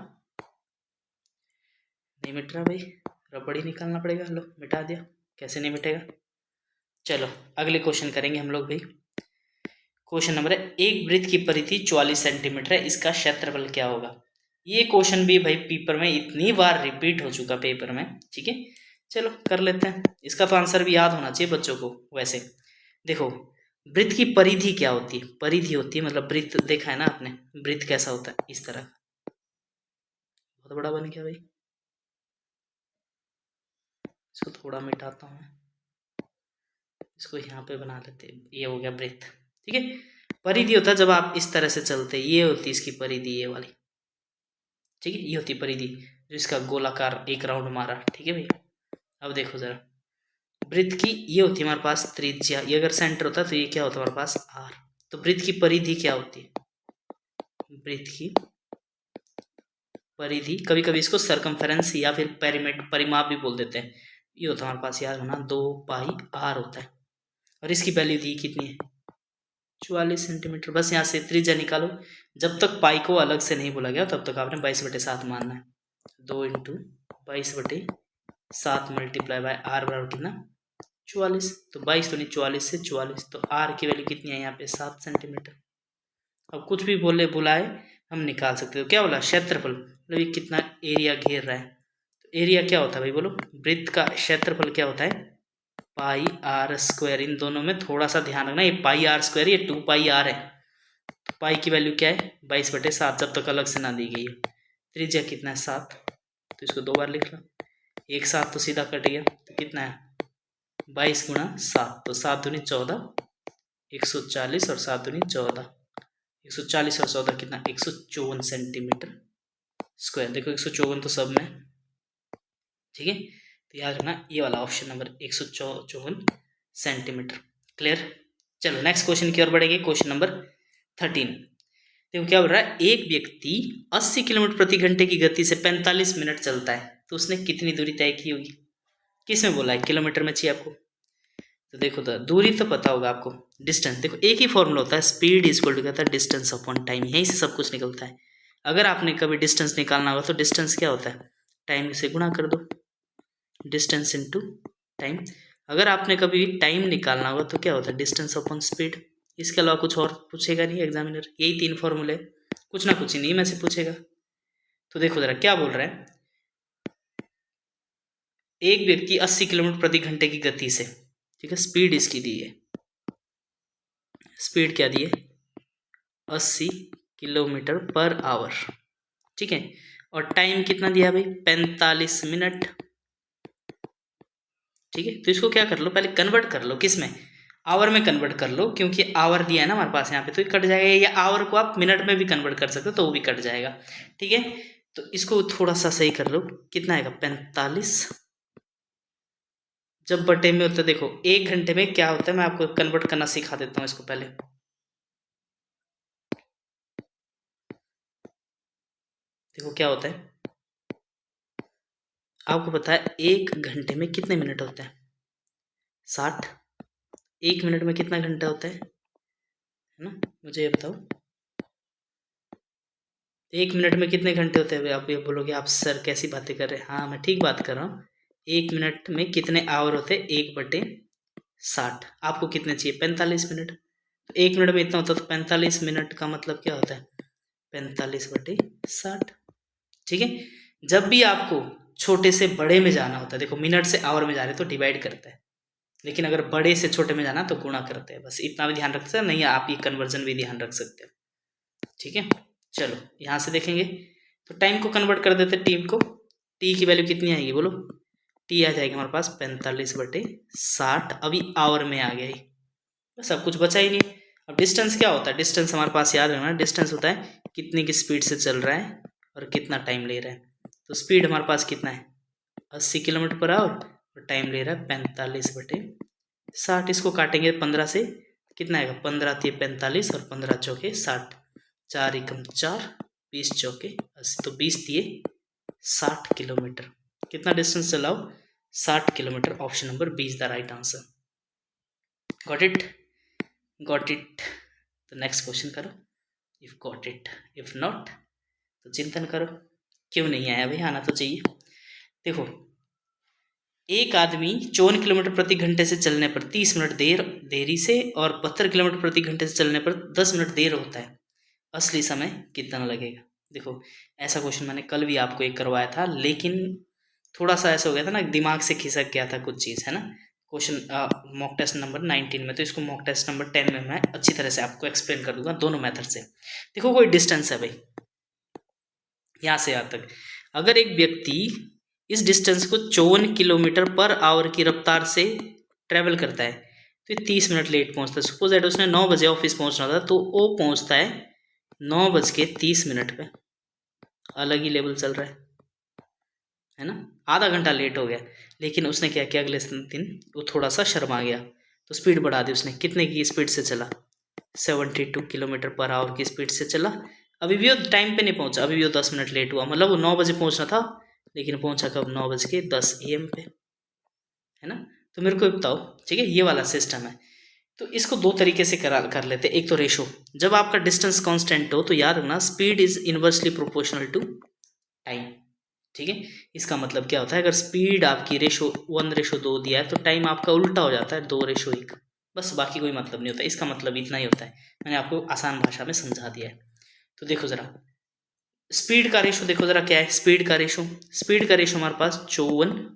नहीं मिट रहा भाई, रबड़ ही निकालना पड़ेगा। लो मिटा दिया, कैसे नहीं मिटेगा? चलो अगले क्वेश्चन करेंगे हम लोग भाई। क्वेश्चन नंबर है, एक वृत्त की परिधि 44 सेंटीमीटर है, इसका क्षेत्रफल क्या होगा? ये क्वेश्चन भी भाई पेपर में इतनी बार रिपीट हो चुका पेपर में, ठीक है? चलो कर लेते हैं, इसका तो आंसर भी याद होना चाहिए बच्चों को। वैसे देखो, वृत्त की परिधि क्या होती है? परिधि होती है मतलब वृत्त, देखा है ना आपने वृत्त कैसा होता है? इस तरह, बहुत बड़ा बन गया भाई, इसको थोड़ा मिटाता हूँ। इसको यहाँ पे बना लेते हैं, ये हो गया ब्रेथ। ठीक है, परिधि होता है जब आप इस तरह से चलते, ये होती है इसकी परिधि, ये वाली। ठीक है, ये होती है परिधि जो इसका गोलाकार एक राउंड मारा। ठीक है भैया, अब देखो जरा, वृत्त की ये होती है हमारे पास त्रिज्या, ये अगर सेंटर होता तो ये क्या होता है हमारे पास आर। तो वृत्त की परिधि क्या होती है, वृत्त की परिधि, कभी कभी इसको सरकमफेरेंस या फिर परिमाप भी बोल देते हैं। ये होता है हमारे पास, याद होना 2 पाई आर होता है, और इसकी वैल्यू दी कितनी है 44 सेंटीमीटर। बस यहाँ से त्रिज्या निकालो, जब तक पाई को अलग से नहीं बोला गया तब तक आपने 22/7 मानना है। 2 इंटू 22/7 मल्टीप्लाई बाय आर बराबर कितना 44। तो 22 तो नहीं 44 से 44, तो आर की वैल्यू कितनी है यहाँ पे 7 सेंटीमीटर। अब कुछ भी बोले बुलाए हम निकाल सकते हो। क्या बोला, क्षेत्रफल, मतलब ये कितना एरिया घेर रहा है। तो एरिया क्या होता है भाई बोलो, वृत्त का क्षेत्रफल क्या होता है पाई आर स्क्वायर। इन दोनों में थोड़ा सा ध्यान रखना, ये पाई आर स्क्वायर, ये 2 पाई आर है। तो पाई की वैल्यू क्या है 22/7, जब तक अलग से ना दी गई है। त्रिज्या कितना है 7, तो इसको 2 बार लिख लो, एक 7 तो सीधा कट गया, तो कितना है 22 गुणा 7, तो 7 दूनी 14, 140 और 7 दूनी 14, 140 और 14 कितना 154 सेंटीमीटर स्क्वायर। देखो 154 तो सब में। ठीक है, तो याद रखना ये वाला ऑप्शन नंबर 154 सेंटीमीटर। क्लियर। चलो नेक्स्ट क्वेश्चन की ओर बढ़ेंगे, क्वेश्चन नंबर 13। देखो क्या बोल रहा है, एक व्यक्ति 80 किलोमीटर प्रति घंटे की गति से 45 मिनट चलता है, तो उसने कितनी दूरी तय की होगी। किस में बोला है, किलोमीटर में चाहिए आपको। तो देखो तो दूरी तो पता होगा आपको, डिस्टेंस देखो एक ही फॉर्मूला होता है, स्पीड इक्वल टू कहता है डिस्टेंस अपॉन टाइम, यहीं से सब कुछ निकलता है। अगर आपने कभी डिस्टेंस निकालना होगा तो डिस्टेंस क्या होता है, टाइम से गुणा कर दो, डिस्टेंस इनटू टाइम। अगर आपने कभी टाइम निकालना होगा तो क्या होता है डिस्टेंस अपॉन स्पीड। इसके अलावा कुछ और पूछेगा नहीं एग्जामिनर, यही 3 फॉर्मूले, कुछ ना कुछ नहीं में से पूछेगा। तो देखो जरा क्या बोल रहा है, एक व्यक्ति 80 किलोमीटर प्रति घंटे की गति से, ठीक है, स्पीड इसकी दी है, स्पीड क्या दी है 80 किलोमीटर पर आवर। ठीक है, और टाइम कितना दिया भाई 45 मिनट। ठीक है, तो इसको क्या कर लो, पहले कन्वर्ट कर लो, किस में आवर में कन्वर्ट कर लो, क्योंकि आवर दिया है ना हमारे पास यहाँ पे, तो ये कट जाएगा, या आवर को आप मिनट में भी कन्वर्ट कर सकते हो तो वो भी कट जाएगा। ठीक है, तो इसको थोड़ा सा सही कर लो, कितना आएगा 45 जब बटे में होता है। देखो 1 घंटे में क्या होता है, मैं आपको कन्वर्ट करना सिखा देता हूँ इसको पहले। देखो क्या होता है, आपको पता है 1 घंटे में कितने मिनट होते हैं 60, 1 मिनट में कितना घंटा होता है ना, मुझे ये बताओ 1 मिनट में कितने घंटे होते हैं। आप ये बोलोगे आप सर कैसी बातें कर रहे हैं, हाँ मैं ठीक बात कर रहा हूँ। 1 मिनट में कितने आवर होते हैं 1/60, आपको कितने चाहिए 45 मिनट। तो 1 मिनट में इतना होता है, तो 45 मिनट का मतलब क्या होता है 45/60। ठीक है, जब भी आपको छोटे से बड़े में जाना होता है, देखो मिनट से आवर में जा रहे तो डिवाइड करता है, लेकिन अगर बड़े से छोटे में जाना तो गुणा करते हैं। बस इतना भी ध्यान रखते हैं, नहीं आप ये कन्वर्जन भी ध्यान रख सकते हो। ठीक है, चलो यहाँ से देखेंगे, तो टाइम को कन्वर्ट कर देते टी को, टी की वैल्यू कितनी आएगी बोलो, टी आ जाएगी हमारे पास 45/60, अभी आवर में आ गया, बस अब कुछ बचा ही नहीं। अब डिस्टेंस क्या होता है, डिस्टेंस हमारे पास याद रखना, डिस्टेंस होता है कितनी की स्पीड से चल रहा है और कितना टाइम ले रहा है। तो स्पीड हमारे पास कितना है 80 किलोमीटर पर आवर, और टाइम ले रहा है 45/60। इसको काटेंगे 15 से, कितना आएगा 15 × 45 और 15 चौके 60, 4 एकम 4, 20 चौके 80, तो 20 दिए 60 किलोमीटर। कितना डिस्टेंस चलाओ 60 kilometre. Option number B is the right answer. Got it, got it. तो नेक्स्ट क्वेश्चन करो, if got it, if not तो चिंतन करो, क्यों नहीं आया भाई, आना तो चाहिए। देखो एक आदमी 54 किलोमीटर प्रति घंटे से चलने पर 30 मिनट देरी से और 72 किलोमीटर प्रति घंटे से चलने पर 10 मिनट देर होता है, असली समय कितना लगेगा। देखो ऐसा क्वेश्चन मैंने कल भी आपको एक करवाया था, लेकिन थोड़ा सा ऐसा हो गया था ना, दिमाग से खिसक गया था कुछ चीज़, है ना। क्वेश्चन मॉक टेस्ट नंबर 19 में, तो इसको मॉक टेस्ट नंबर 10 में मैं अच्छी तरह से आपको एक्सप्लेन कर दूंगा दोनों मेथड से। देखो कोई डिस्टेंस है भाई यहाँ से यहाँ तक, अगर एक व्यक्ति इस डिस्टेंस को 54 किलोमीटर पर आवर की रफ्तार से ट्रेवल करता है, तो ये 30 मिनट लेट पहुंचता है। सपोज दैट उसने 9 बजे ऑफिस पहुंचना था, तो वो पहुंचता है 9:30 पे। अलग ही लेवल चल रहा है ना, आधा घंटा लेट हो गया। लेकिन उसने क्या किया, अगले दिन वो थोड़ा सा शर्मा गया, तो स्पीड बढ़ा दी उसने। कितने की स्पीड से चला, 72 किलोमीटर पर आवर की स्पीड से चला। अभी भी वो टाइम पे नहीं पहुंचा, अभी भी वो 10 मिनट लेट हुआ। मतलब वो 9 बजे पहुंचना था, लेकिन पहुंचा कब, 9:10 AM पे, है ना। तो मेरे को बताओ, ठीक है, ये वाला सिस्टम है। तो इसको दो तरीके से कर लेते हैं। एक तो रेशो, जब आपका डिस्टेंस कांस्टेंट हो तो याद रखना speed is inversely proportional to time, ठीक है। इसका मतलब क्या होता है, अगर स्पीड आपकी रेशो 1:2 दिया है तो टाइम आपका उल्टा हो जाता है 2:1। बस, बाकी कोई मतलब नहीं होता। इसका मतलब इतना ही होता है, मैंने आपको आसान भाषा में समझा दिया है। तो देखो ज़रा, स्पीड का रेशो देखो ज़रा क्या है। स्पीड का रेशो हमारे पास 54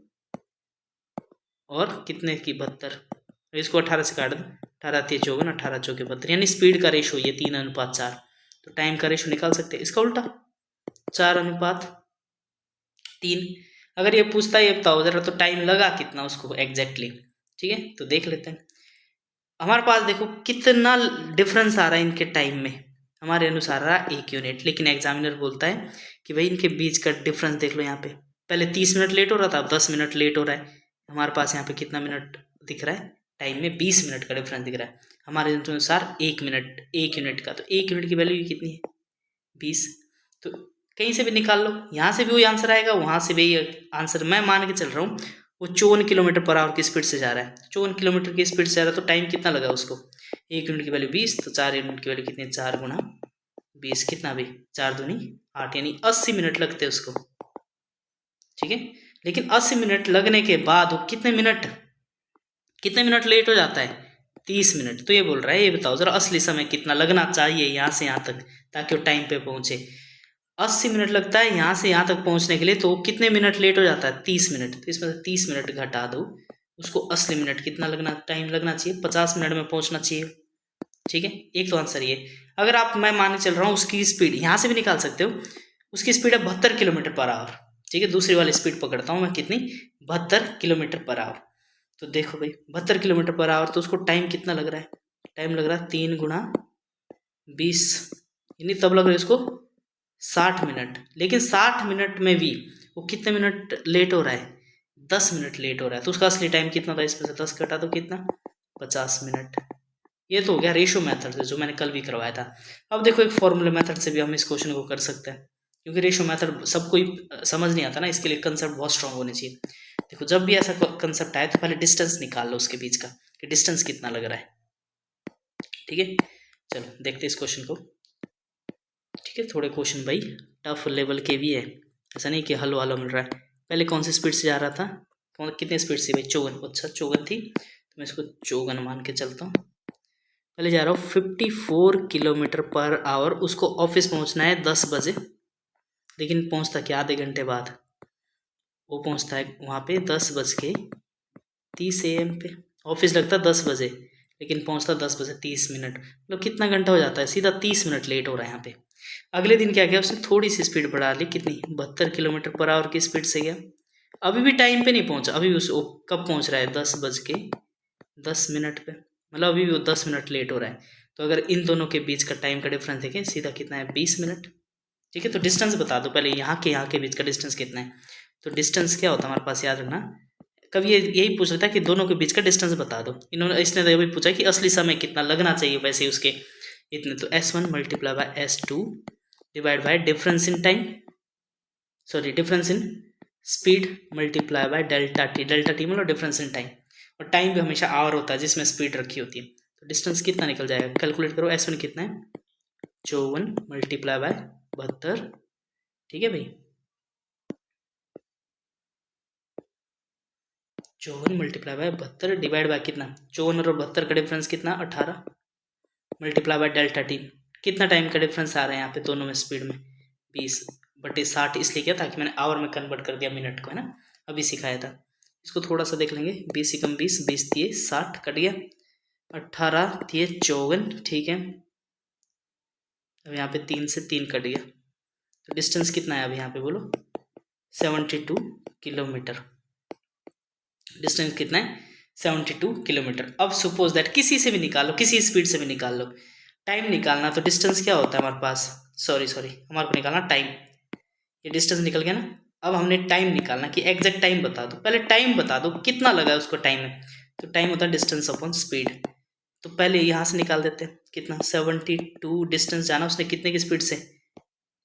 और कितने की 72। इसको 18 से काट दो, 18×3 = 54, 18×4 = 72, यानी स्पीड का रेशो ये 3:4। तो टाइम का रेशो निकाल सकते हैं इसका उल्टा, 4:3। अगर ये पूछता है, ये बताओ जरा, तो टाइम लगा कितना उसको एग्जैक्टली, ठीक है। तो देख लेते हैं। हमारे पास देखो कितना डिफरेंस आ रहा है इनके टाइम में। हमारे अनुसार रहा 1 यूनिट, लेकिन एग्जामिनर बोलता है कि भाई इनके बीच का डिफरेंस देख लो। यहाँ पे पहले 30 मिनट लेट हो रहा था, अब 10 मिनट लेट हो रहा है। हमारे पास यहाँ पे कितना मिनट दिख रहा है, टाइम में 20 मिनट का डिफरेंस दिख रहा है। हमारे अनुसार 1 यूनिट का, तो 1 यूनिट की वैल्यू कितनी है, 20। तो कहीं से भी निकाल लो, यहाँ से भी वही आंसर आएगा, वहाँ से भी आंसर। मैं मान के चल रहा हूँ वो 54 किलोमीटर पर आवर की स्पीड से जा रहा है, 54 किलोमीटर की स्पीड से जा रहा है, तो टाइम कितना लगा उसको, 1 यूनिट की वैल्यू 20, तो 4 यूनिट की वैल्यू कितनी है, 4×20 कितना भी, 4×2=8, यानी 80 मिनट लगते हैं उसको, ठीक है। लेकिन 80 मिनट लगने के बाद वो कितने मिनट लेट हो जाता है, 30 मिनट। तो ये बोल रहा है, ये बताओ जरा असली समय कितना लगना चाहिए यहाँ से यहाँ तक, ताकि वो टाइम पे पहुंचे। 80 मिनट लगता है यहाँ से यहाँ तक पहुंचने के लिए, तो कितने मिनट लेट हो जाता है, 30 मिनट। तो इसमें से 30 मिनट घटा दो, उसको असली मिनट कितना टाइम लगना चाहिए, 50 मिनट में पहुंचना चाहिए, ठीक है। एक तो आंसर ये। अगर आप, मैं मानने चल रहा हूँ उसकी स्पीड, यहाँ से भी निकाल सकते हो, उसकी स्पीड है 72 किलोमीटर पर आवर, ठीक है। दूसरी वाली स्पीड पकड़ता हूँ मैं, कितनी, 72 किलोमीटर पर आवर। तो देखो भाई 72 किलोमीटर पर आवर, तो उसको टाइम कितना लग रहा है, टाइम लग रहा है 3×20, यानी तब लग रहा है उसको 60 मिनट। लेकिन 60 मिनट में भी वो कितने मिनट लेट हो रहा है, 10 मिनट लेट हो रहा है। तो उसका असली टाइम कितना था, इसमें से 10 घटा दो, कितना, 50 मिनट। ये तो हो गया रेशो मेथड से, जो मैंने कल भी करवाया था। अब देखो एक फॉर्मूला मेथड से भी हम इस क्वेश्चन को कर सकते हैं, क्योंकि रेशो मेथड सबको ही समझ नहीं आता ना, इसके लिए कंसेप्ट बहुत स्ट्रांग होने चाहिए। देखो जब भी ऐसा कंसेप्ट आए तो पहले डिस्टेंस निकाल लो उसके बीच का, कि डिस्टेंस कितना लग रहा है, ठीक है। चलो देखते इस क्वेश्चन को, ठीक है। थोड़े क्वेश्चन भाई टफ लेवल के भी है, ऐसा नहीं कि हल वाला मिल रहा है। पहले कौन सी स्पीड से जा रहा था, कितनी स्पीड से भाई, 54, अच्छा 54 थी, तो मैं इसको 54 मान के चलता हूँ। पहले जा रहा हूँ 54 किलोमीटर पर आवर, उसको ऑफिस पहुँचना है 10 बजे, लेकिन पहुँचता क्या, आधे घंटे बाद। वो पहुँचता है वहाँ पे 10:30 AM पे। ऑफिस लगता है 10 बजे, लेकिन पहुँचता 10:30। मतलब कितना घंटा हो जाता है, सीधा 30 मिनट लेट हो रहा है यहाँ पे। अगले दिन क्या किया उसने, थोड़ी सी स्पीड बढ़ा ली, कितनी, 72 किलोमीटर पर आवर की स्पीड से गया। अभी भी टाइम पे नहीं पहुँचा, अभी उस कब पहुँच रहा है, 10:10 पे, मतलब अभी भी वो 10 मिनट लेट हो रहा है। तो अगर इन दोनों के बीच का टाइम का डिफरेंस देखें, सीधा कितना है, 20 मिनट, ठीक है। तो डिस्टेंस बता दो पहले, यहाँ के बीच का डिस्टेंस कितना है। तो डिस्टेंस क्या होता है हमारे पास, याद रखना, कभी ये यही पूछ रहा था कि दोनों के बीच का डिस्टेंस बता दो। इसने तो ये भी पूछा कि असली समय कितना लगना चाहिए वैसे उसके इतने। तो S1 × S2 / difference in time, sorry difference in speed × delta T मतलब डिफरेंस इन टाइम, और टाइम भी हमेशा आवर होता है जिसमें स्पीड रखी होती है। तो डिस्टेंस कितना निकल जाएगा, कैलकुलेट करो। S1 कितना है, 54 × 72, ठीक है भाई, 54 × 72 डिवाइड बाय कितना, 54 और 72 का डिफरेंस कितना, 18 × डेल्टा टी, कितना टाइम का डिफरेंस आ रहा है यहाँ पे दोनों में स्पीड में, 20/60। इसलिए क्या था कि मैंने आवर में कन्वर्ट कर दिया मिनट को, है ना, अभी सिखाया था। इसको थोड़ा सा देख लेंगे, 20 × 20, 20 × 60 कट गया, 18 × 54, ठीक है। अब यहाँ पे 3 से 3 कट गया, तो डिस्टेंस कितना है अब यहाँ पे बोलो, 72 किलोमीटर। डिस्टेंस कितना है, 72 किलोमीटर। अब सपोज दैट किसी से भी निकालो, किसी स्पीड से भी निकाल लो, टाइम निकालना तो डिस्टेंस क्या होता है हमारे पास, सॉरी हमारे को निकालना टाइम, ये डिस्टेंस निकल गया ना। अब हमने टाइम निकालना कि एग्जैक्ट टाइम बता दो, पहले टाइम बता दो कितना लगा है उसको टाइम में, तो टाइम होता है डिस्टेंस अपॉन स्पीड। तो पहले यहाँ से निकाल देते हैं कितना, 72 डिस्टेंस जाना उसने कितने की स्पीड से,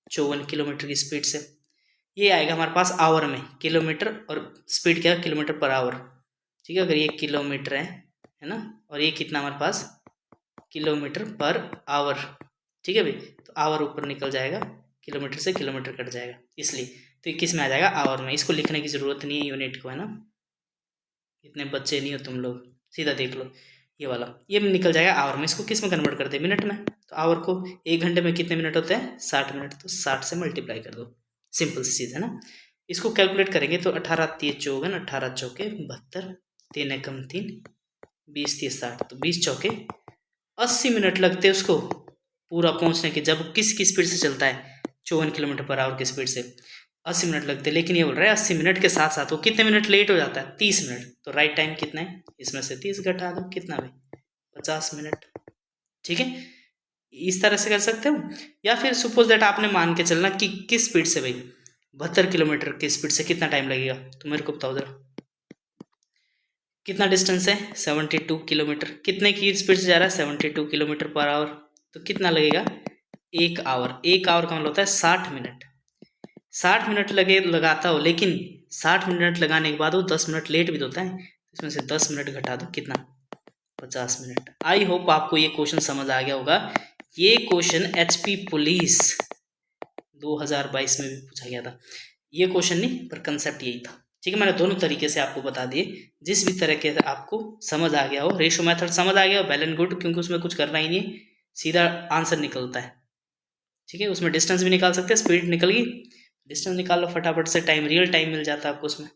54 किलोमीटर की स्पीड से। ये आएगा हमारे पास आवर में, किलोमीटर और स्पीड क्या है, किलोमीटर पर आवर। ठीक है, अगर ये किलोमीटर है ना, और ये कितना हमारे पास, किलोमीटर पर आवर। ठीक है भाई, तो आवर ऊपर निकल जाएगा, किलोमीटर से किलोमीटर कट जाएगा, इसलिए तो 21 में आ जाएगा आवर में। इसको लिखने की ज़रूरत नहीं है यूनिट को, है ना, इतने बच्चे नहीं हो तुम लोग, सीधा देख लो ये वाला, ये निकल जाएगा आवर में। इसको किस में कन्वर्ट करते हैं, मिनट में। तो आवर को 1 घंटे में कितने मिनट होते हैं, 60 मिनट, तो 60 से मल्टीप्लाई कर दो, सिंपल सी चीज़ है ना। इसको कैलकुलेट करेंगे तो 18 3 54, 18 चौके 72, 3 एकम 3, 20 3 60, तो 20 चौके 80 मिनट लगते हैं उसको पूरा पहुंचने के, जब किस स्पीड से चलता है, 54 किलोमीटर पर आवर की स्पीड से 80 मिनट लगते हैं। लेकिन ये बोल रहा है 80 मिनट के साथ साथ वो कितने मिनट लेट हो जाता है, 30 मिनट। तो राइट टाइम कितना है, इसमें से 30 घटा दो, कितना भाई, 50 मिनट। ठीक है, इस तरह से कर सकते हो। या फिर सपोज दैट आपने मान के चलना कि किस स्पीड से भाई, 72 किलोमीटर की स्पीड से कितना टाइम लगेगा, तो मेरे को बताओ जरा, कितना डिस्टेंस है, 72 किलोमीटर, कितने की स्पीड से जा रहा है, 72 किलोमीटर पर आवर, तो कितना लगेगा, 1 आवर। 1 आवर का मतलब होता है 60 मिनट। 60 मिनट लगाता हो, लेकिन 60 मिनट लगाने के बाद वो 10 मिनट लेट भी होता है, इसमें से 10 मिनट घटा दो, कितना, 50 मिनट। आई होप आपको ये क्वेश्चन समझ आ गया होगा। ये क्वेश्चन एचपी पुलिस 2022 में भी पूछा गया था। ये क्वेश्चन नहीं, पर कंसेप्ट यही था। ठीक है, मैंने दोनों तरीके से आपको बता दिए, जिस भी तरीके से आपको समझ आ गया हो, रेशो मेथड समझ आ गया हो, वेल एंड गुड, क्योंकि उसमें कुछ करना ही नहीं है, सीधा आंसर निकलता है। ठीक है, उसमें डिस्टेंस भी निकाल सकते हैं, स्पीड निकल गई, डिस्टेंस निकाल लो फटाफट से, टाइम रियल टाइम मिल जाता है आपको उसमें।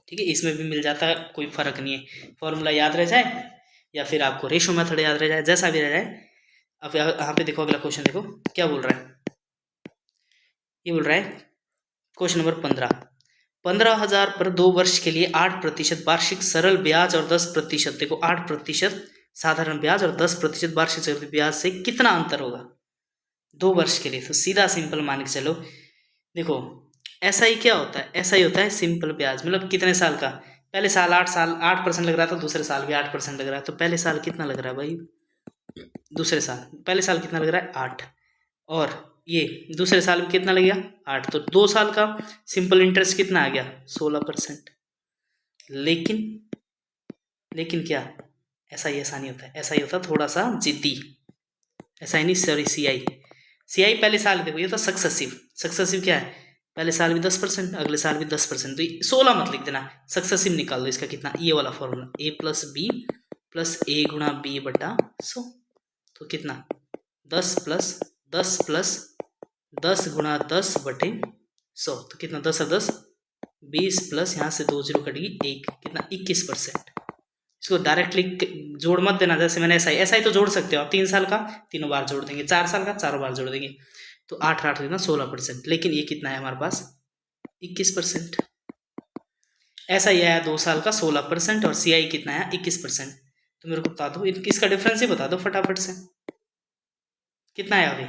ठीक है, इसमें भी मिल जाता है, कोई फर्क नहीं है, फॉर्मूला याद रह जाए या फिर आपको रेशो मेथड याद रह जाए, जैसा भी रह जाए। अब यहाँ पे देखो, अगला क्वेश्चन देखो क्या बोल रहा है, ये बोल रहा है क्वेश्चन नंबर 15,000 पर 2 वर्ष के लिए 8% वार्षिक सरल ब्याज और 10%, देखो 8% साधारण ब्याज और 10% वार्षिक सरल ब्याज से कितना अंतर होगा 2 वर्ष के लिए। तो सीधा सिंपल मान के चलो, देखो ऐसा ही क्या होता है, ऐसा ही होता है सिंपल ब्याज, मतलब कितने साल का, पहले साल 8% लग रहा था, दूसरे साल भी 8% लग रहा है, तो पहले साल कितना लग रहा है भाई, दूसरे साल, पहले साल कितना लग रहा है 8, और ये दूसरे साल में कितना लगेगा 8, तो 2 साल का सिंपल इंटरेस्ट कितना आ गया 16%। लेकिन क्या, ऐसा नहीं होता है, ऐसा ही होता थोड़ा सा जिद्दी, ऐसा ही नहीं, सॉरी सीआई पहले साल, देखो ये तो सक्सेसिव क्या है, पहले साल भी 10%, अगले साल भी 10%, तो 16 मत लिख देना, सक्सेसिव निकाल दो इसका कितना, ये वाला formula, a plus b plus a गुणा बी बटा 100, तो कितना 10 प्लस 10 गुणा 10 बटे 100, तो कितना 10 और 10 20 प्लस यहाँ से 2 जीरो कटेगी 1, कितना 21%। इसको डायरेक्टली जोड़ मत देना, जैसे मैंने ऐसा ही तो जोड़ सकते हो आप, 3 साल का तीनों बार जोड़ देंगे, 4 साल का चारों बार जोड़ देंगे, तो 8 8 कितना 16%, लेकिन ये कितना है हमारे पास 21%। ऐसा ही आया 2 साल का 16% और सीआई कितना है 21%। तो मेरे को बता दो, इसका डिफरेंस ही बता दो फटाफट से, कितना है अभी,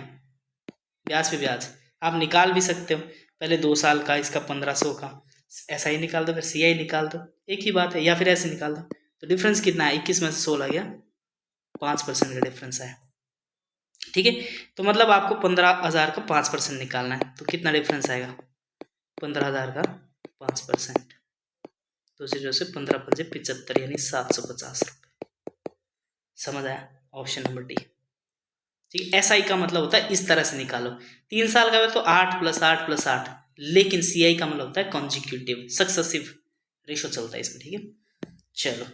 ब्याज पे ब्याज आप निकाल भी सकते हो, पहले 2 साल का इसका 1500 का ऐसा ही निकाल दो, फिर सीआई निकाल दो, एक ही बात है, या फिर ऐसे निकाल दो। तो डिफरेंस कितना है, 21 में से 16 गया, 5% का डिफरेंस है। ठीक है, तो मतलब आपको 15,000 का 5% निकालना है, तो कितना डिफरेंस आएगा 15,000 का 5%, तो 0 से 15 पंजे 75, यानी 750 रुपये। समझ आया, ऑप्शन नंबर डी। ठीक, एसआई का मतलब होता है इस तरह से निकालो, 3 साल का है तो 8 + 8 + 8, लेकिन सीआई का मतलब होता है कॉन्जिक्यूटिव सक्सेसिव रेशो चलता है इसमें। ठीक है, चलो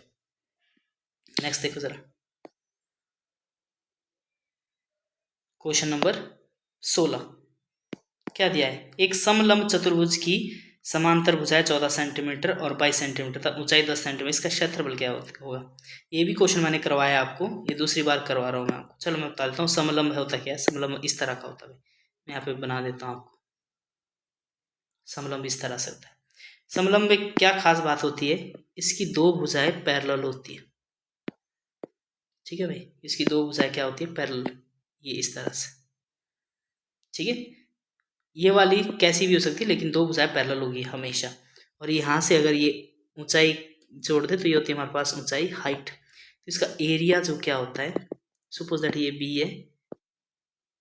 नेक्स्ट देखो जरा, क्वेश्चन नंबर 16 क्या दिया है, एक समलंब चतुर्भुज की समांतर भुजाएं 14 सेंटीमीटर और 22 सेंटीमीटर तक, ऊंचाई 10 सेंटीमीटर, इसका क्षेत्रफल क्या होगा। ये भी क्वेश्चन मैंने करवाया आपको, ये दूसरी बार करवा रहा हूँ मैं आपको। चलो मैं बता देता हूँ समलंब होता क्या है, समलंब इस तरह का होता है, मैं यहाँ पे बना देता हूँ आपको, समलंब इस तरह से होता है। समलंब में क्या खास बात होती है, इसकी दो भुजाएं पैरेलल होती है। ठीक है भाई, इसकी दो भुजाएं क्या होती है, पैरेलल, ये इस तरह से। ठीक है, ये वाली कैसी भी हो सकती है लेकिन दो भुजाएं पैरेलल होगी हमेशा। और यहाँ से अगर ये ऊंचाई जोड़ दे तो ये होती है हमारे पास ऊंचाई, हाइट। तो इसका एरिया जो क्या होता है, सपोज दैट ये बी है,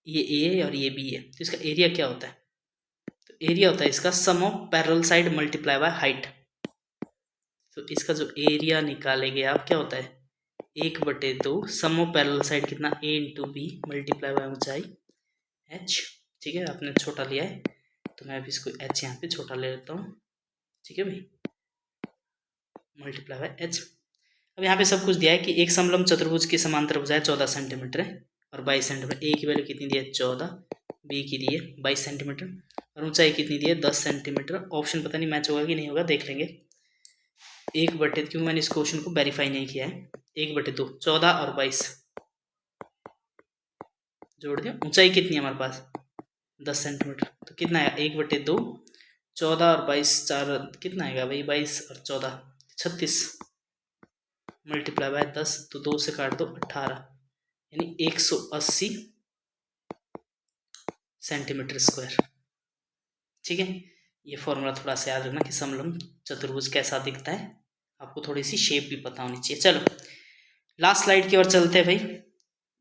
ये ए है और ये बी है, तो इसका एरिया क्या होता है, तो एरिया होता है इसका sum of parallel side multiply by height. तो इसका जो एरिया निकालेंगे आप, क्या होता है 1/2 सम ऑफ पैरेलल साइड कितना, ए इंटू बी मल्टीप्लाई बाय ऊंचाई एच। ठीक है, आपने छोटा लिया है तो मैं अभी इसको एच यहाँ पे छोटा ले लेता हूँ। ठीक है भाई, मल्टीप्लाई बाय एच। अब यहाँ पे सब कुछ दिया है कि एक समलंब चतुर्भुज की समांतर भुजाएं 14 सेंटीमीटर है और 22 सेंटीमीटर। ए की वैल्यू कितनी दी है 14, बी की दी है 22 सेंटीमीटर और ऊंचाई कितनी दी है 10 सेंटीमीटर। ऑप्शन पता नहीं मैच होगा कि नहीं होगा, देख लेंगे। 1/, क्योंकि मैंने इस क्वेश्चन को वेरीफाई नहीं किया है। 1/2, 14 और 22 जोड़ दिया। ऊंचाई कितनी है हमारे पास 10 सेंटीमीटर, तो कितना है 1/2, 14 और 22, 4 कितना आएगा भाई 22 और 14 36 मल्टीप्लाई बाय 10, तो 2 से काट दो 18, यानी 180 सेंटीमीटर स्क्वायर। ठीक है, ये फॉर्मूला थोड़ा सा याद रखना कि समलंब चतुर्भुज कैसा दिखता है, आपको थोड़ी सी शेप भी पता होनी चाहिए। चलो लास्ट स्लाइड की ओर चलते हैं भाई।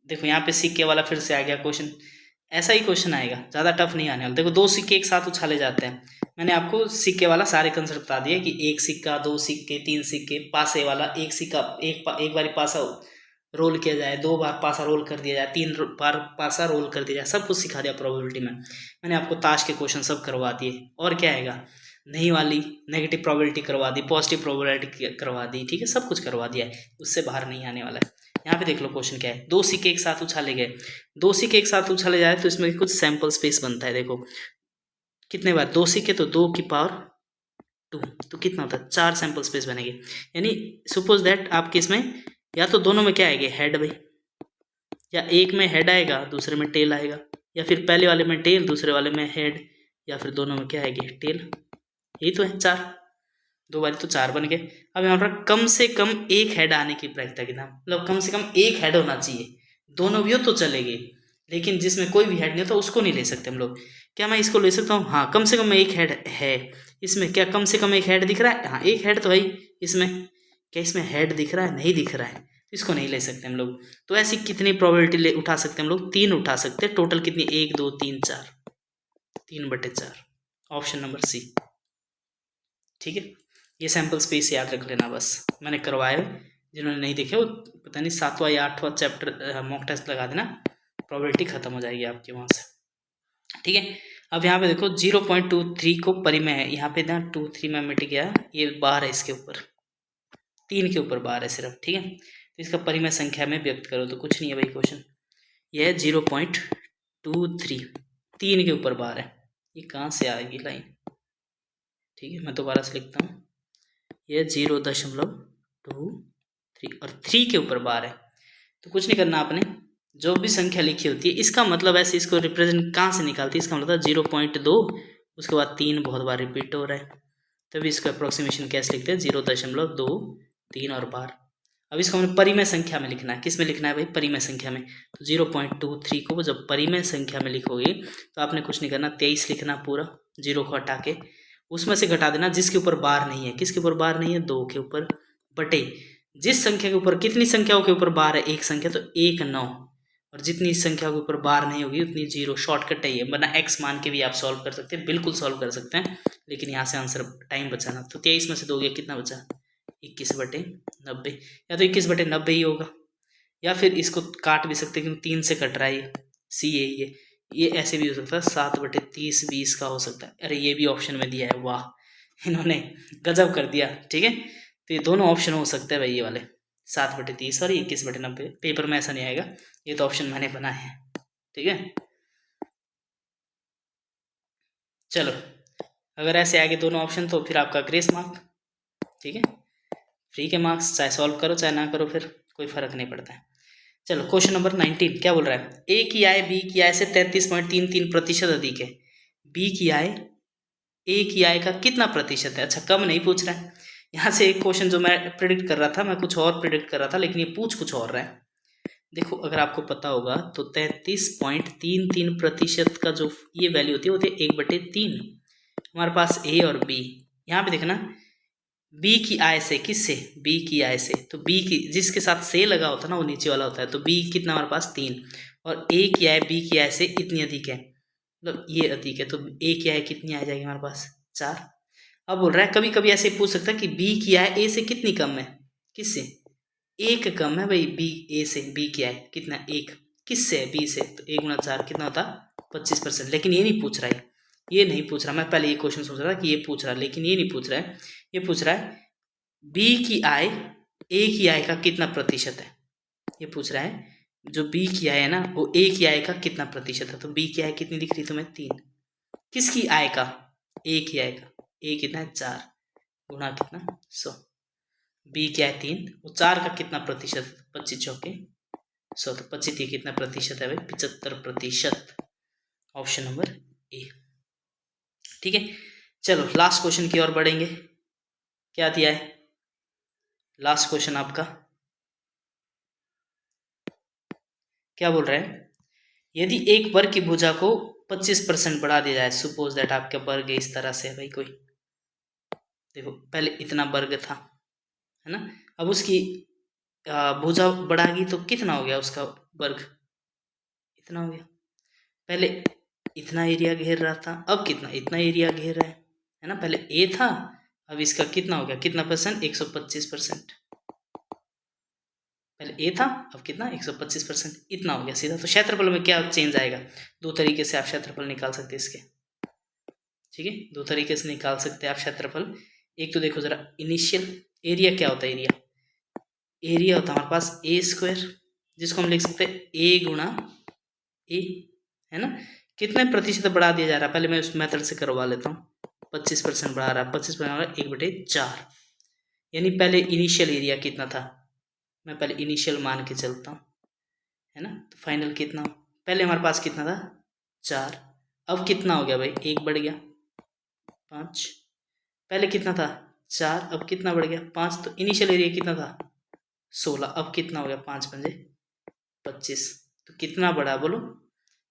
देखो यहाँ पे सिक्के वाला फिर से आ गया क्वेश्चन, ऐसा ही क्वेश्चन आएगा, ज़्यादा टफ नहीं आने वाला। देखो दो सिक्के एक साथ उछाले जाते हैं, मैंने आपको सिक्के वाला सारे कंसेप्ट बता दिए कि एक सिक्का, दो सिक्के, तीन सिक्के, पासे वाला, एक सिक्का एक बार पासा रोल किया जाए, 2 बार पासा रोल कर दिया जाए, 3 बार पासा रोल कर दिया जाए, सब कुछ सिखा दिया प्रोबेबिलिटी में। मैंने आपको ताश के क्वेश्चन सब करवा दिए, और क्या आएगा, नहीं वाली नेगेटिव प्रोबेबिलिटी करवा दी, पॉजिटिव प्रोबेबिलिटी करवा दी। ठीक है, सब कुछ करवा दिया है, उससे बाहर नहीं आने वाला है। यहाँ पे देख लो क्वेश्चन क्या है, दो सिक्के एक साथ उछाले गए, दो सिक्के एक साथ उछाले जाए तो इसमें कुछ सैंपल स्पेस बनता है। देखो कितने बार, 2 सिक्के तो 2 की पावर 2, तो कितना होता है 4 सैंपल स्पेस बनेंगे। यानी सपोज दैट आपके इसमें या तो दोनों में क्या आएगा हेड भाई, या एक में हेड आएगा दूसरे में टेल आएगा, या फिर पहले वाले में टेल दूसरे वाले में हेड, या फिर दोनों में क्या आएगी टेल। यही तो है 4, 2 बारी तो 4 बन गए। अब यहाँ पर कम से कम एक हेड आने की प्रायिकता कितना, मतलब कम से कम एक हेड होना चाहिए, दोनों भी हो तो चलेंगे, लेकिन जिसमें कोई भी हेड नहीं होता उसको नहीं ले सकते हम लोग। क्या मैं इसको ले सकता हूँ, हाँ कम से कम एक हेड है इसमें। क्या कम से कम एक हेड दिख रहा है, हाँ एक हेड तो है इसमें। क्या इसमें हेड दिख रहा है, नहीं दिख रहा है, इसको नहीं ले सकते हम लोग। तो ऐसी कितनी प्रोबेबिलिटी ले उठा सकते हैं हम लोग, 3 उठा सकते हैं। टोटल कितनी, 1 2 3 4, 3/4, ऑप्शन नंबर सी। ठीक है, ये सैंपल स्पेस याद रख लेना बस, मैंने करवाया, जिन्होंने नहीं देखे वो पता नहीं 7वां या 8वां चैप्टर मॉक टेस्ट लगा देना, प्रोबेबिलिटी खत्म हो जाएगी आपकी वहाँ से। ठीक है, अब यहाँ पे देखो 0.23 को परिमेय है, यहाँ पे ना 23 में मिट गया, ये बार है इसके ऊपर, 3 के ऊपर बार है सिर्फ। ठीक है, तो इसका परिमेय संख्या में व्यक्त करो, तो कुछ नहीं है भाई क्वेश्चन, यह है 0.23, 3 के ऊपर बार है, ये कहाँ से आएगी लाइन। ठीक है, मैं दोबारा से लिखता हूँ, यह 0.23 और 3 के ऊपर बार है। तो कुछ नहीं करना आपने, जो भी संख्या लिखी होती है इसका मतलब ऐसे इसको रिप्रेजेंट कहाँ से निकालती है, इसका मतलब 0.2 उसके बाद 3 बहुत बार रिपीट हो रहा है, तभी इसका अप्रोक्सीमेशन कैसे लिखते हैं 0.23 और बार। अब इसको हमें परिमेय संख्या में लिखना है, किस में लिखना है भाई, परिमेय संख्या में। तो 0.23 को जब परिमेय संख्या में लिखोगे तो आपने कुछ नहीं करना, 23 लिखना पूरा, 0 को हटा के उसमें से घटा देना जिसके ऊपर बार नहीं है। किसके ऊपर बार नहीं है, 2 के ऊपर, बटे जिस संख्या के ऊपर, कितनी संख्याओं के ऊपर बार है, एक संख्या, तो 1 9, और जितनी संख्या के ऊपर बार नहीं होगी उतनी 0। शॉर्टकट है ये, वरना x मान के भी आप सॉल्व कर सकते हैं, बिल्कुल सॉल्व कर सकते हैं, लेकिन यहाँ से आंसर टाइम बचाना। तो 23 में से 2 गया, कितना बचा 21/90, या तो 21/90 ही होगा, या फिर इसको काट भी सकते हैं क्योंकि 3 से कट रहा है, सी है ये ऐसे भी हो सकता है, 7/30 20 का हो सकता है। अरे ये भी ऑप्शन में दिया है, वाह इन्होंने गजब कर दिया। ठीक है, तो ये दोनों ऑप्शन हो सकते हैं भाई, ये वाले 7/30 और 21/90। पेपर में ऐसा नहीं आएगा, ये तो ऑप्शन मैंने बनाए हैं। ठीक है, चलो अगर ऐसे आगे दोनों ऑप्शन तो फिर आपका ग्रेस मार्क। ठीक है, फ्री के मार्क्स, चाहे सॉल्व करो चाहे ना करो, फिर कोई फर्क नहीं पड़ता है। चलो क्वेश्चन नंबर 19 क्या बोल रहा है, ए की आय बी की आय से 33.33% अधिक है, बी की आय ए की आय का कितना प्रतिशत है। अच्छा कम नहीं पूछ रहा है, यहाँ से एक क्वेश्चन जो मैं प्रिडिक्ट कर रहा था, मैं कुछ और प्रिडिक्ट कर रहा था, लेकिन ये पूछ कुछ और रहा है। देखो अगर आपको पता होगा तो 33.33% का जो ये वैल्यू होती है वो होती है 1/3। हमारे पास ए और बी, यहाँ पे देखना बी की आय से, किससे, बी की आय से, तो बी की जिसके साथ से लगा होता है ना वो नीचे वाला होता है, तो बी कितना हमारे पास 3, और ए की आय बी की आय से इतनी अधिक है, मतलब ये अधिक है, तो ए की आय कितनी आ जाएगी हमारे पास 4। अब बोल रहा है कभी कभी ऐसे पूछ सकता है कि बी की आय ए से कितनी कम है, किससे, एक कम है भाई, बी ए से बी की आय कितना, एक, किससे है, बी से, तो 1 × 4 कितना होता, 25%। लेकिन ये नहीं पूछ रहा है, ये नहीं पूछ रहा, मैं पहले ये क्वेश्चन सोच रहा था कि ये पूछ रहा है, लेकिन ये नहीं पूछ रहा है, ये पूछ रहा है बी की आय ए की आय का कितना प्रतिशत है, ये पूछ रहा है जो बी की आय है ना वो ए की आय का कितना प्रतिशत है, तो बी की आय कितनी दिख रही तुम्हें 3, किसकी आय का, ए की आय का, ए कितना है 4 गुणा कितना 100, बी क्या है 3, वो 4 का कितना प्रतिशत, 25 चौके 100, तो 25 ये कितना प्रतिशत है भाई, 75%, ऑप्शन नंबर ए। ठीक है, चलो लास्ट क्वेश्चन की ओर बढ़ेंगे। क्या दिया है लास्ट क्वेश्चन आपका, क्या बोल रहे हैं, यदि एक वर्ग की भुजा को 25% बढ़ा दिया जाए, सपोज दैट आपके वर्ग इस तरह से है भाई कोई, देखो पहले इतना वर्ग था है ना, अब उसकी भुजा बढ़ागी तो कितना हो गया उसका वर्ग, इतना हो गया, पहले इतना एरिया घेर रहा था, अब कितना, इतना एरिया घेर रहा है ना, पहले ए था, अब इसका कितना हो गया, कितना परसेंट, 125%, पहले ए था अब कितना 125%, इतना हो गया सीधा। तो क्षेत्रफल में क्या चेंज आएगा, दो तरीके से आप क्षेत्रफल निकाल सकते हैं इसके, ठीक है, दो तरीके से निकाल सकते हैं आप क्षेत्रफल। एक तो देखो जरा इनिशियल एरिया क्या होता है, एरिया होता है हमारे पास A², जिसको हम लिख सकते हैं ए गुणा ए, है ना, कितने प्रतिशत बढ़ा दिया जा रहा है, पहले मैं उस मेथड से करवा लेता हूँ, 25% बढ़ा रहा है, 25% बढ़ा रहा है 1/4, यानी पहले इनिशियल एरिया कितना था, मैं पहले इनिशियल मान के चलता हूँ, है ना, तो फाइनल कितना, पहले हमारे पास कितना था 4, अब कितना हो गया भाई, 1 बढ़ गया 5, पहले कितना था 4, अब कितना बढ़ गया 5, तो इनिशियल एरिया कितना था 16, अब कितना हो गया 5 पंजे 25, तो कितना बढ़ा बोलो,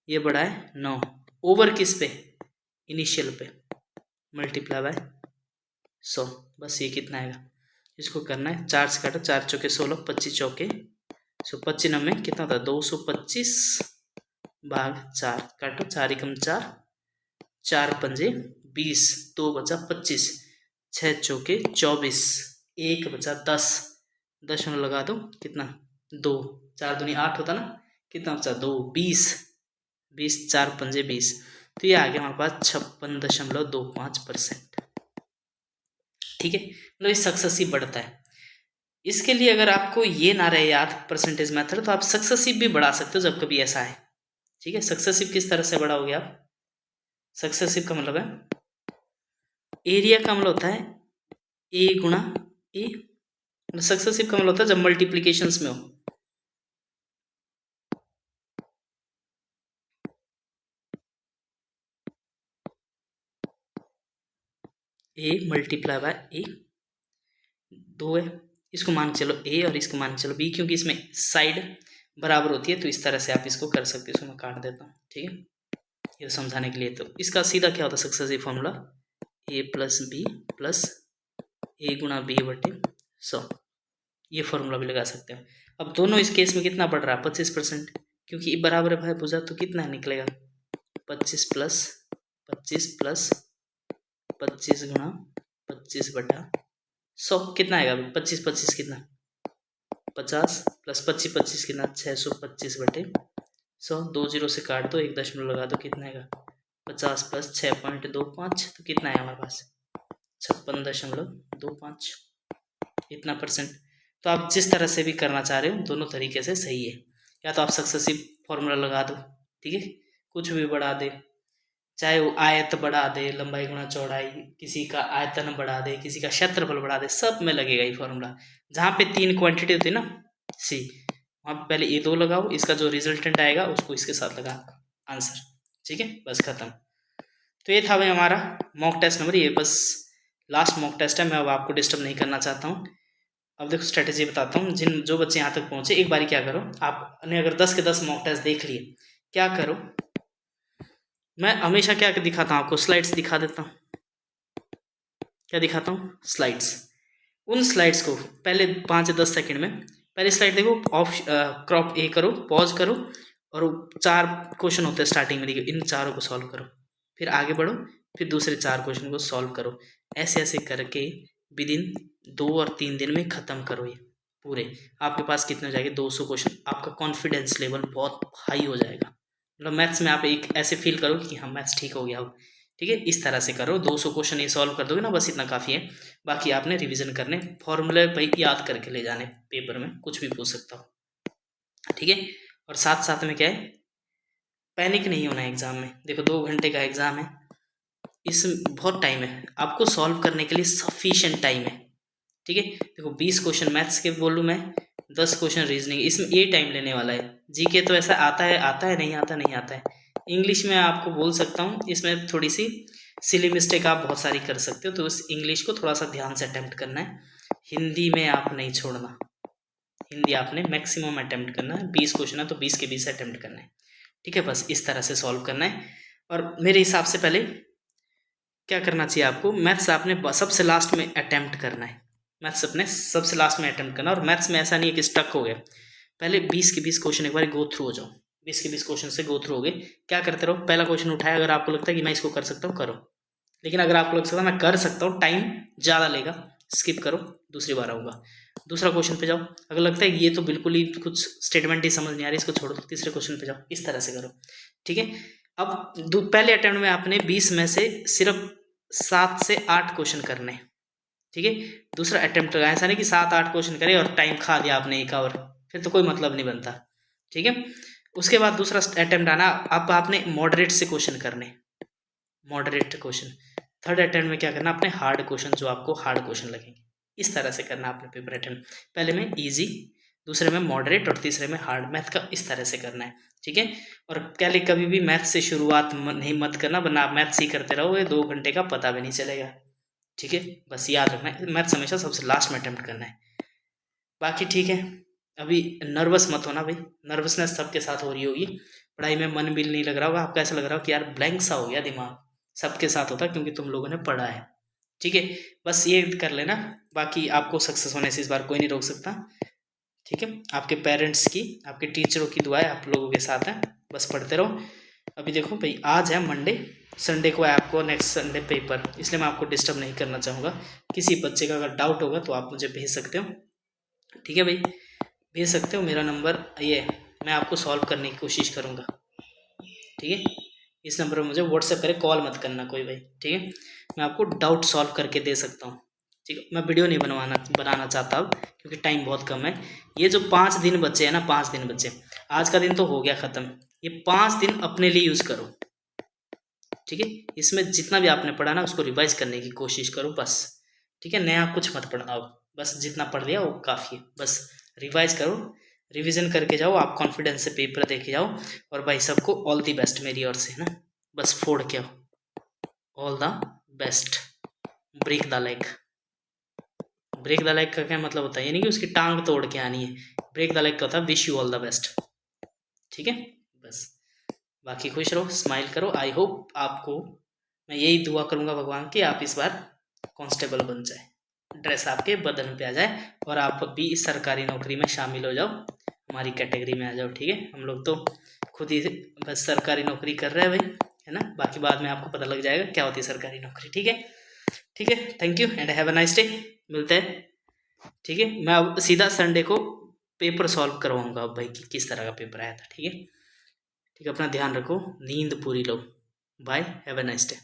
ये बढ़ा है 9, ओवर किस पे, इनिशियल पे, मल्टीप्लाई बाय 100, बस ये कितना आएगा, इसको करना है 4 से काटो, 4 चौके 16, 25 चौके 125 में कितना था 225 भाग 4, काटो 4 एकम 4, 4 पंजे 20, 2 बचा 25, 6 चौके 24, 1 बचा 10, 10 में लगा दो कितना 2, 4 दूनी 8 होता ना, कितना बचा 2, 20, 20 4 पंजे 20, तो ये आ गया हमारे पास 56.25%। ठीक है, मतलब ये सक्सेसिव बढ़ता है। इसके लिए अगर आपको ये ना रहे याद परसेंटेज मेथड, तो आप सक्सेसिव भी बढ़ा सकते हो जब कभी ऐसा है। ठीक है, सक्सेसिव किस तरह से बढ़ाओगे आप, सक्सेसिव का मतलब है एरिया का मतलब होता है ए गुणा ए, सक्सेसिव का मतलब होता है जब मल्टीप्लीकेशंस में हो, ए मल्टीप्लाई बाय ए, दो है, इसको मान के चलो ए और इसको मान के चलो बी, क्योंकि इसमें साइड बराबर होती है तो इस तरह से आप इसको कर सकते हो, इसको मैं काट देता हूँ। ठीक है, ये समझाने के लिए, तो इसका सीधा क्या होता है successive formula, A plus b plus a गुणा बी बटे 100, ये फॉर्मूला भी लगा सकते हैं। अब दोनों इस केस में कितना बढ़ रहा है 25%, क्योंकि ये बराबर है भाई भुजा, तो कितना निकलेगा 25 प्लस 25 प्लस 25 गुणा 25 बटा 100, कितना आएगा 25 25 कितना 50 प्लस 25 25 कितना 625 बटे 100, 2 जीरो से काट दो, 1 दशमलव लगा दो, कितना आएगा 50 प्लस 6.25, तो कितना है हमारे पास 56.25, इतना परसेंट। तो आप जिस तरह से भी करना चाह रहे हो दोनों तरीके से सही है, या तो आप सक्सेसिव फॉर्मूला लगा दो, ठीक है, कुछ भी बढ़ा दे, चाहे वो आयत बढ़ा दे, लंबाई गुणा चौड़ाई, किसी का आयतन बढ़ा दे, किसी का क्षेत्रफल बढ़ा दे, सब में लगेगा ये फॉर्मूला। जहाँ पे 3 क्वांटिटी होती है ना सी, वहाँ पे पहले ये 2 लगाओ, इसका जो रिजल्टेंट आएगा उसको इसके साथ लगा आंसर, ठीक है, बस खत्म। तो ये था भाई हमारा मॉक टेस्ट नंबर, ये बस लास्ट मॉक टेस्ट है, मैं अब आपको डिस्टर्ब नहीं करना चाहता हूँ। अब देखो स्ट्रेटेजी बताता हूँ, जो बच्चे यहाँ तक पहुँचे, एक बारी क्या करो, आपने अगर 10 के 10 मॉक टेस्ट देख लिए, क्या करो, मैं हमेशा क्या दिखाता हूँ आपको, स्लाइड्स दिखा देता हूँ। क्या दिखाता हूँ? स्लाइड्स। उन स्लाइड्स को पहले 5 से 10 सेकंड में, पहले स्लाइड देखो, ऑफ क्रॉप ए करो, पॉज करो, और 4 क्वेश्चन होते हैं स्टार्टिंग में, देखिए इन चारों को सॉल्व करो, फिर आगे बढ़ो, फिर दूसरे 4 क्वेश्चन को सॉल्व करो। ऐसे ऐसे करके विद इन 2 और 3 दिन में ख़त्म करो ये पूरे। आपके पास कितने हो जाएंगे? 200 क्वेश्चन। आपका कॉन्फिडेंस लेवल बहुत हाई हो जाएगा। मतलब मैथ्स में आप एक ऐसे फील करो कि हाँ मैथ्स ठीक हो गया अब। ठीक है, इस तरह से करो। 200 क्वेश्चन ये सॉल्व कर दोगे ना, बस इतना काफ़ी है। बाकी आपने रिवीजन करने, फॉर्मूले भाई याद करके ले जाने, पेपर में कुछ भी पूछ सकता हो। ठीक है, और साथ साथ में क्या है, पैनिक नहीं होना है एग्ज़ाम में। देखो 2 घंटे का एग्ज़ाम है, इस बहुत टाइम है आपको सॉल्व करने के लिए, सफिशिएंट टाइम है। ठीक है, देखो 20 क्वेश्चन मैथ्स के बोलूँ मैं, 10 क्वेश्चन रीजनिंग, इसमें ये टाइम लेने वाला है। जीके तो ऐसा आता है नहीं आता, नहीं आता है। इंग्लिश में आपको बोल सकता हूँ, इसमें थोड़ी सी सिली मिस्टेक आप बहुत सारी कर सकते हो, तो उस इंग्लिश को थोड़ा सा ध्यान से अटेम्प्ट करना है। हिंदी में आप नहीं छोड़ना, हिंदी आपने मैक्सिमम अटेम्प्ट करना है। 20 क्वेश्चन है तो 20 के 20 अटेम्प्ट करना है। ठीक है, बस इस तरह से सॉल्व करना है। और मेरे हिसाब से पहले क्या करना चाहिए आपको, मैथ्स आपने सबसे लास्ट में अटेम्प्ट करना है। मैथ्स अपने सबसे लास्ट में अटेम्प्ट करना, और मैथ्स में ऐसा नहीं है कि स्टक हो गया। पहले 20 के 20 क्वेश्चन एक बार गो थ्रू हो जाओ। 20 के 20 क्वेश्चन से गो थ्रू हो गए, क्या करते रहो, पहला क्वेश्चन उठाया, अगर आपको लगता है कि मैं इसको कर सकता हूँ करो, लेकिन अगर आपको लग सकता है मैं कर सकता हूँ, टाइम ज़्यादा लेगा, स्किप करो, दूसरी बार आऊँगा। दूसरा क्वेश्चन पे जाओ, अगर लगता है ये तो बिल्कुल ही कुछ स्टेटमेंट ही समझ नहीं आ रही, इसको छोड़ो, तीसरे क्वेश्चन पे जाओ। इस तरह से करो। ठीक है, अब पहले अटेम्प्ट में आपने 20 में से सिर्फ 7 से 8 क्वेश्चन करने। ठीक है, दूसरा अटेम्प्ट लगा, ऐसा नहीं कि 7-8 क्वेश्चन करे और टाइम खा दिया आपने 1 आवर, फिर तो कोई मतलब नहीं बनता। ठीक है, उसके बाद दूसरा अटेम्प्ट आना, अब आपने मॉडरेट से क्वेश्चन करने, मॉडरेट क्वेश्चन। थर्ड अटेम्प्ट में क्या करना, अपने हार्ड क्वेश्चन, जो आपको हार्ड क्वेश्चन लगेंगे, इस तरह से करना आपने पेपर अटेम्प्ट। पहले में इजी, दूसरे में मॉडरेट, और तीसरे में हार्ड। मैथ का इस तरह से करना है। ठीक है, और पहले कभी भी मैथ से शुरुआत नहीं मत करना, वरना आप मैथ्स ही करते रहोगे, 2 घंटे का पता भी नहीं चलेगा। ठीक है, बस याद रखना है, मैथ्स हमेशा सबसे लास्ट में अटेम्प्ट करना है। बाकी ठीक है, अभी नर्वस मत होना भाई, नर्वसनेस सबके साथ हो रही होगी, पढ़ाई में मन भी नहीं लग रहा होगा, आपका ऐसा लग रहा हो कि यार ब्लैंक सा हो गया दिमाग, सबके साथ होता है क्योंकि तुम लोगों ने पढ़ा है। ठीक है, बस ये कर लेना, बाकी आपको सक्सेस होने से इस बार कोई नहीं रोक सकता। ठीक है, आपके पेरेंट्स की, आपके टीचरों की दुआएं आप लोगों के साथ हैं, बस पढ़ते रहो। अभी देखो भाई, आज है मंडे, संडे को है आपको नेक्स्ट संडे पेपर, इसलिए मैं आपको डिस्टर्ब नहीं करना चाहूँगा। किसी बच्चे का अगर डाउट होगा तो आप मुझे भेज सकते हो। ठीक है भाई, भेज सकते हो, मेरा नंबर ये है, मैं आपको सॉल्व करने की कोशिश करूँगा। ठीक है, इस नंबर पर मुझे व्हाट्सएप करें, कॉल मत करना कोई भाई। ठीक है, मैं आपको डाउट सॉल्व करके दे सकता हूँ। ठीक है, मैं वीडियो नहीं बनाना चाहता अब, क्योंकि टाइम बहुत कम है। ये जो 5 दिन बचे हैं ना, 5 दिन बचे, आज का दिन तो हो गया ख़त्म, ये 5 दिन अपने लिए यूज़ करो। ठीक है, इसमें जितना भी आपने पढ़ा ना उसको रिवाइज करने की कोशिश करो बस। ठीक है, नया कुछ मत पढ़ना, बस जितना पढ़ लिया वो काफ़ी है, बस रिवाइज करो, रिवीजन करके जाओ, आप कॉन्फिडेंस से पेपर देके जाओ। और भाई सबको ऑल दी बेस्ट मेरी ओर से ना, बस फोड़ के आओ, all the best. Break the leg, break the leg का क्या मतलब होता है, यानी कि उसकी टांग तोड़ के आनी है। ब्रेक द लेग का होता है wish you all the best. ठीक है, बस बाकी खुश रहो, स्माइल करो। आई होप आपको, मैं यही दुआ करूँगा भगवान की, आप इस बार कांस्टेबल बन जाए, ड्रेस आपके बदन पे आ जाए, और आप भी इस सरकारी नौकरी में शामिल हो जाओ, हमारी कैटेगरी में आ जाओ। ठीक है, हम लोग तो खुद ही बस सरकारी नौकरी कर रहे हैं भाई, है ना, बाकी बाद में आपको पता लग जाएगा क्या होती है सरकारी नौकरी। ठीक है, ठीक है, thank you and have a nice day, मिलते हैं। ठीक है, मैं अब सीधा संडे को पेपर सॉल्व करवाऊँगा अब भाई कि किस तरह का पेपर आया था। ठीक है, ठीक है, अपना ध्यान रखो, नींद पूरी लो, bye, have a nice day.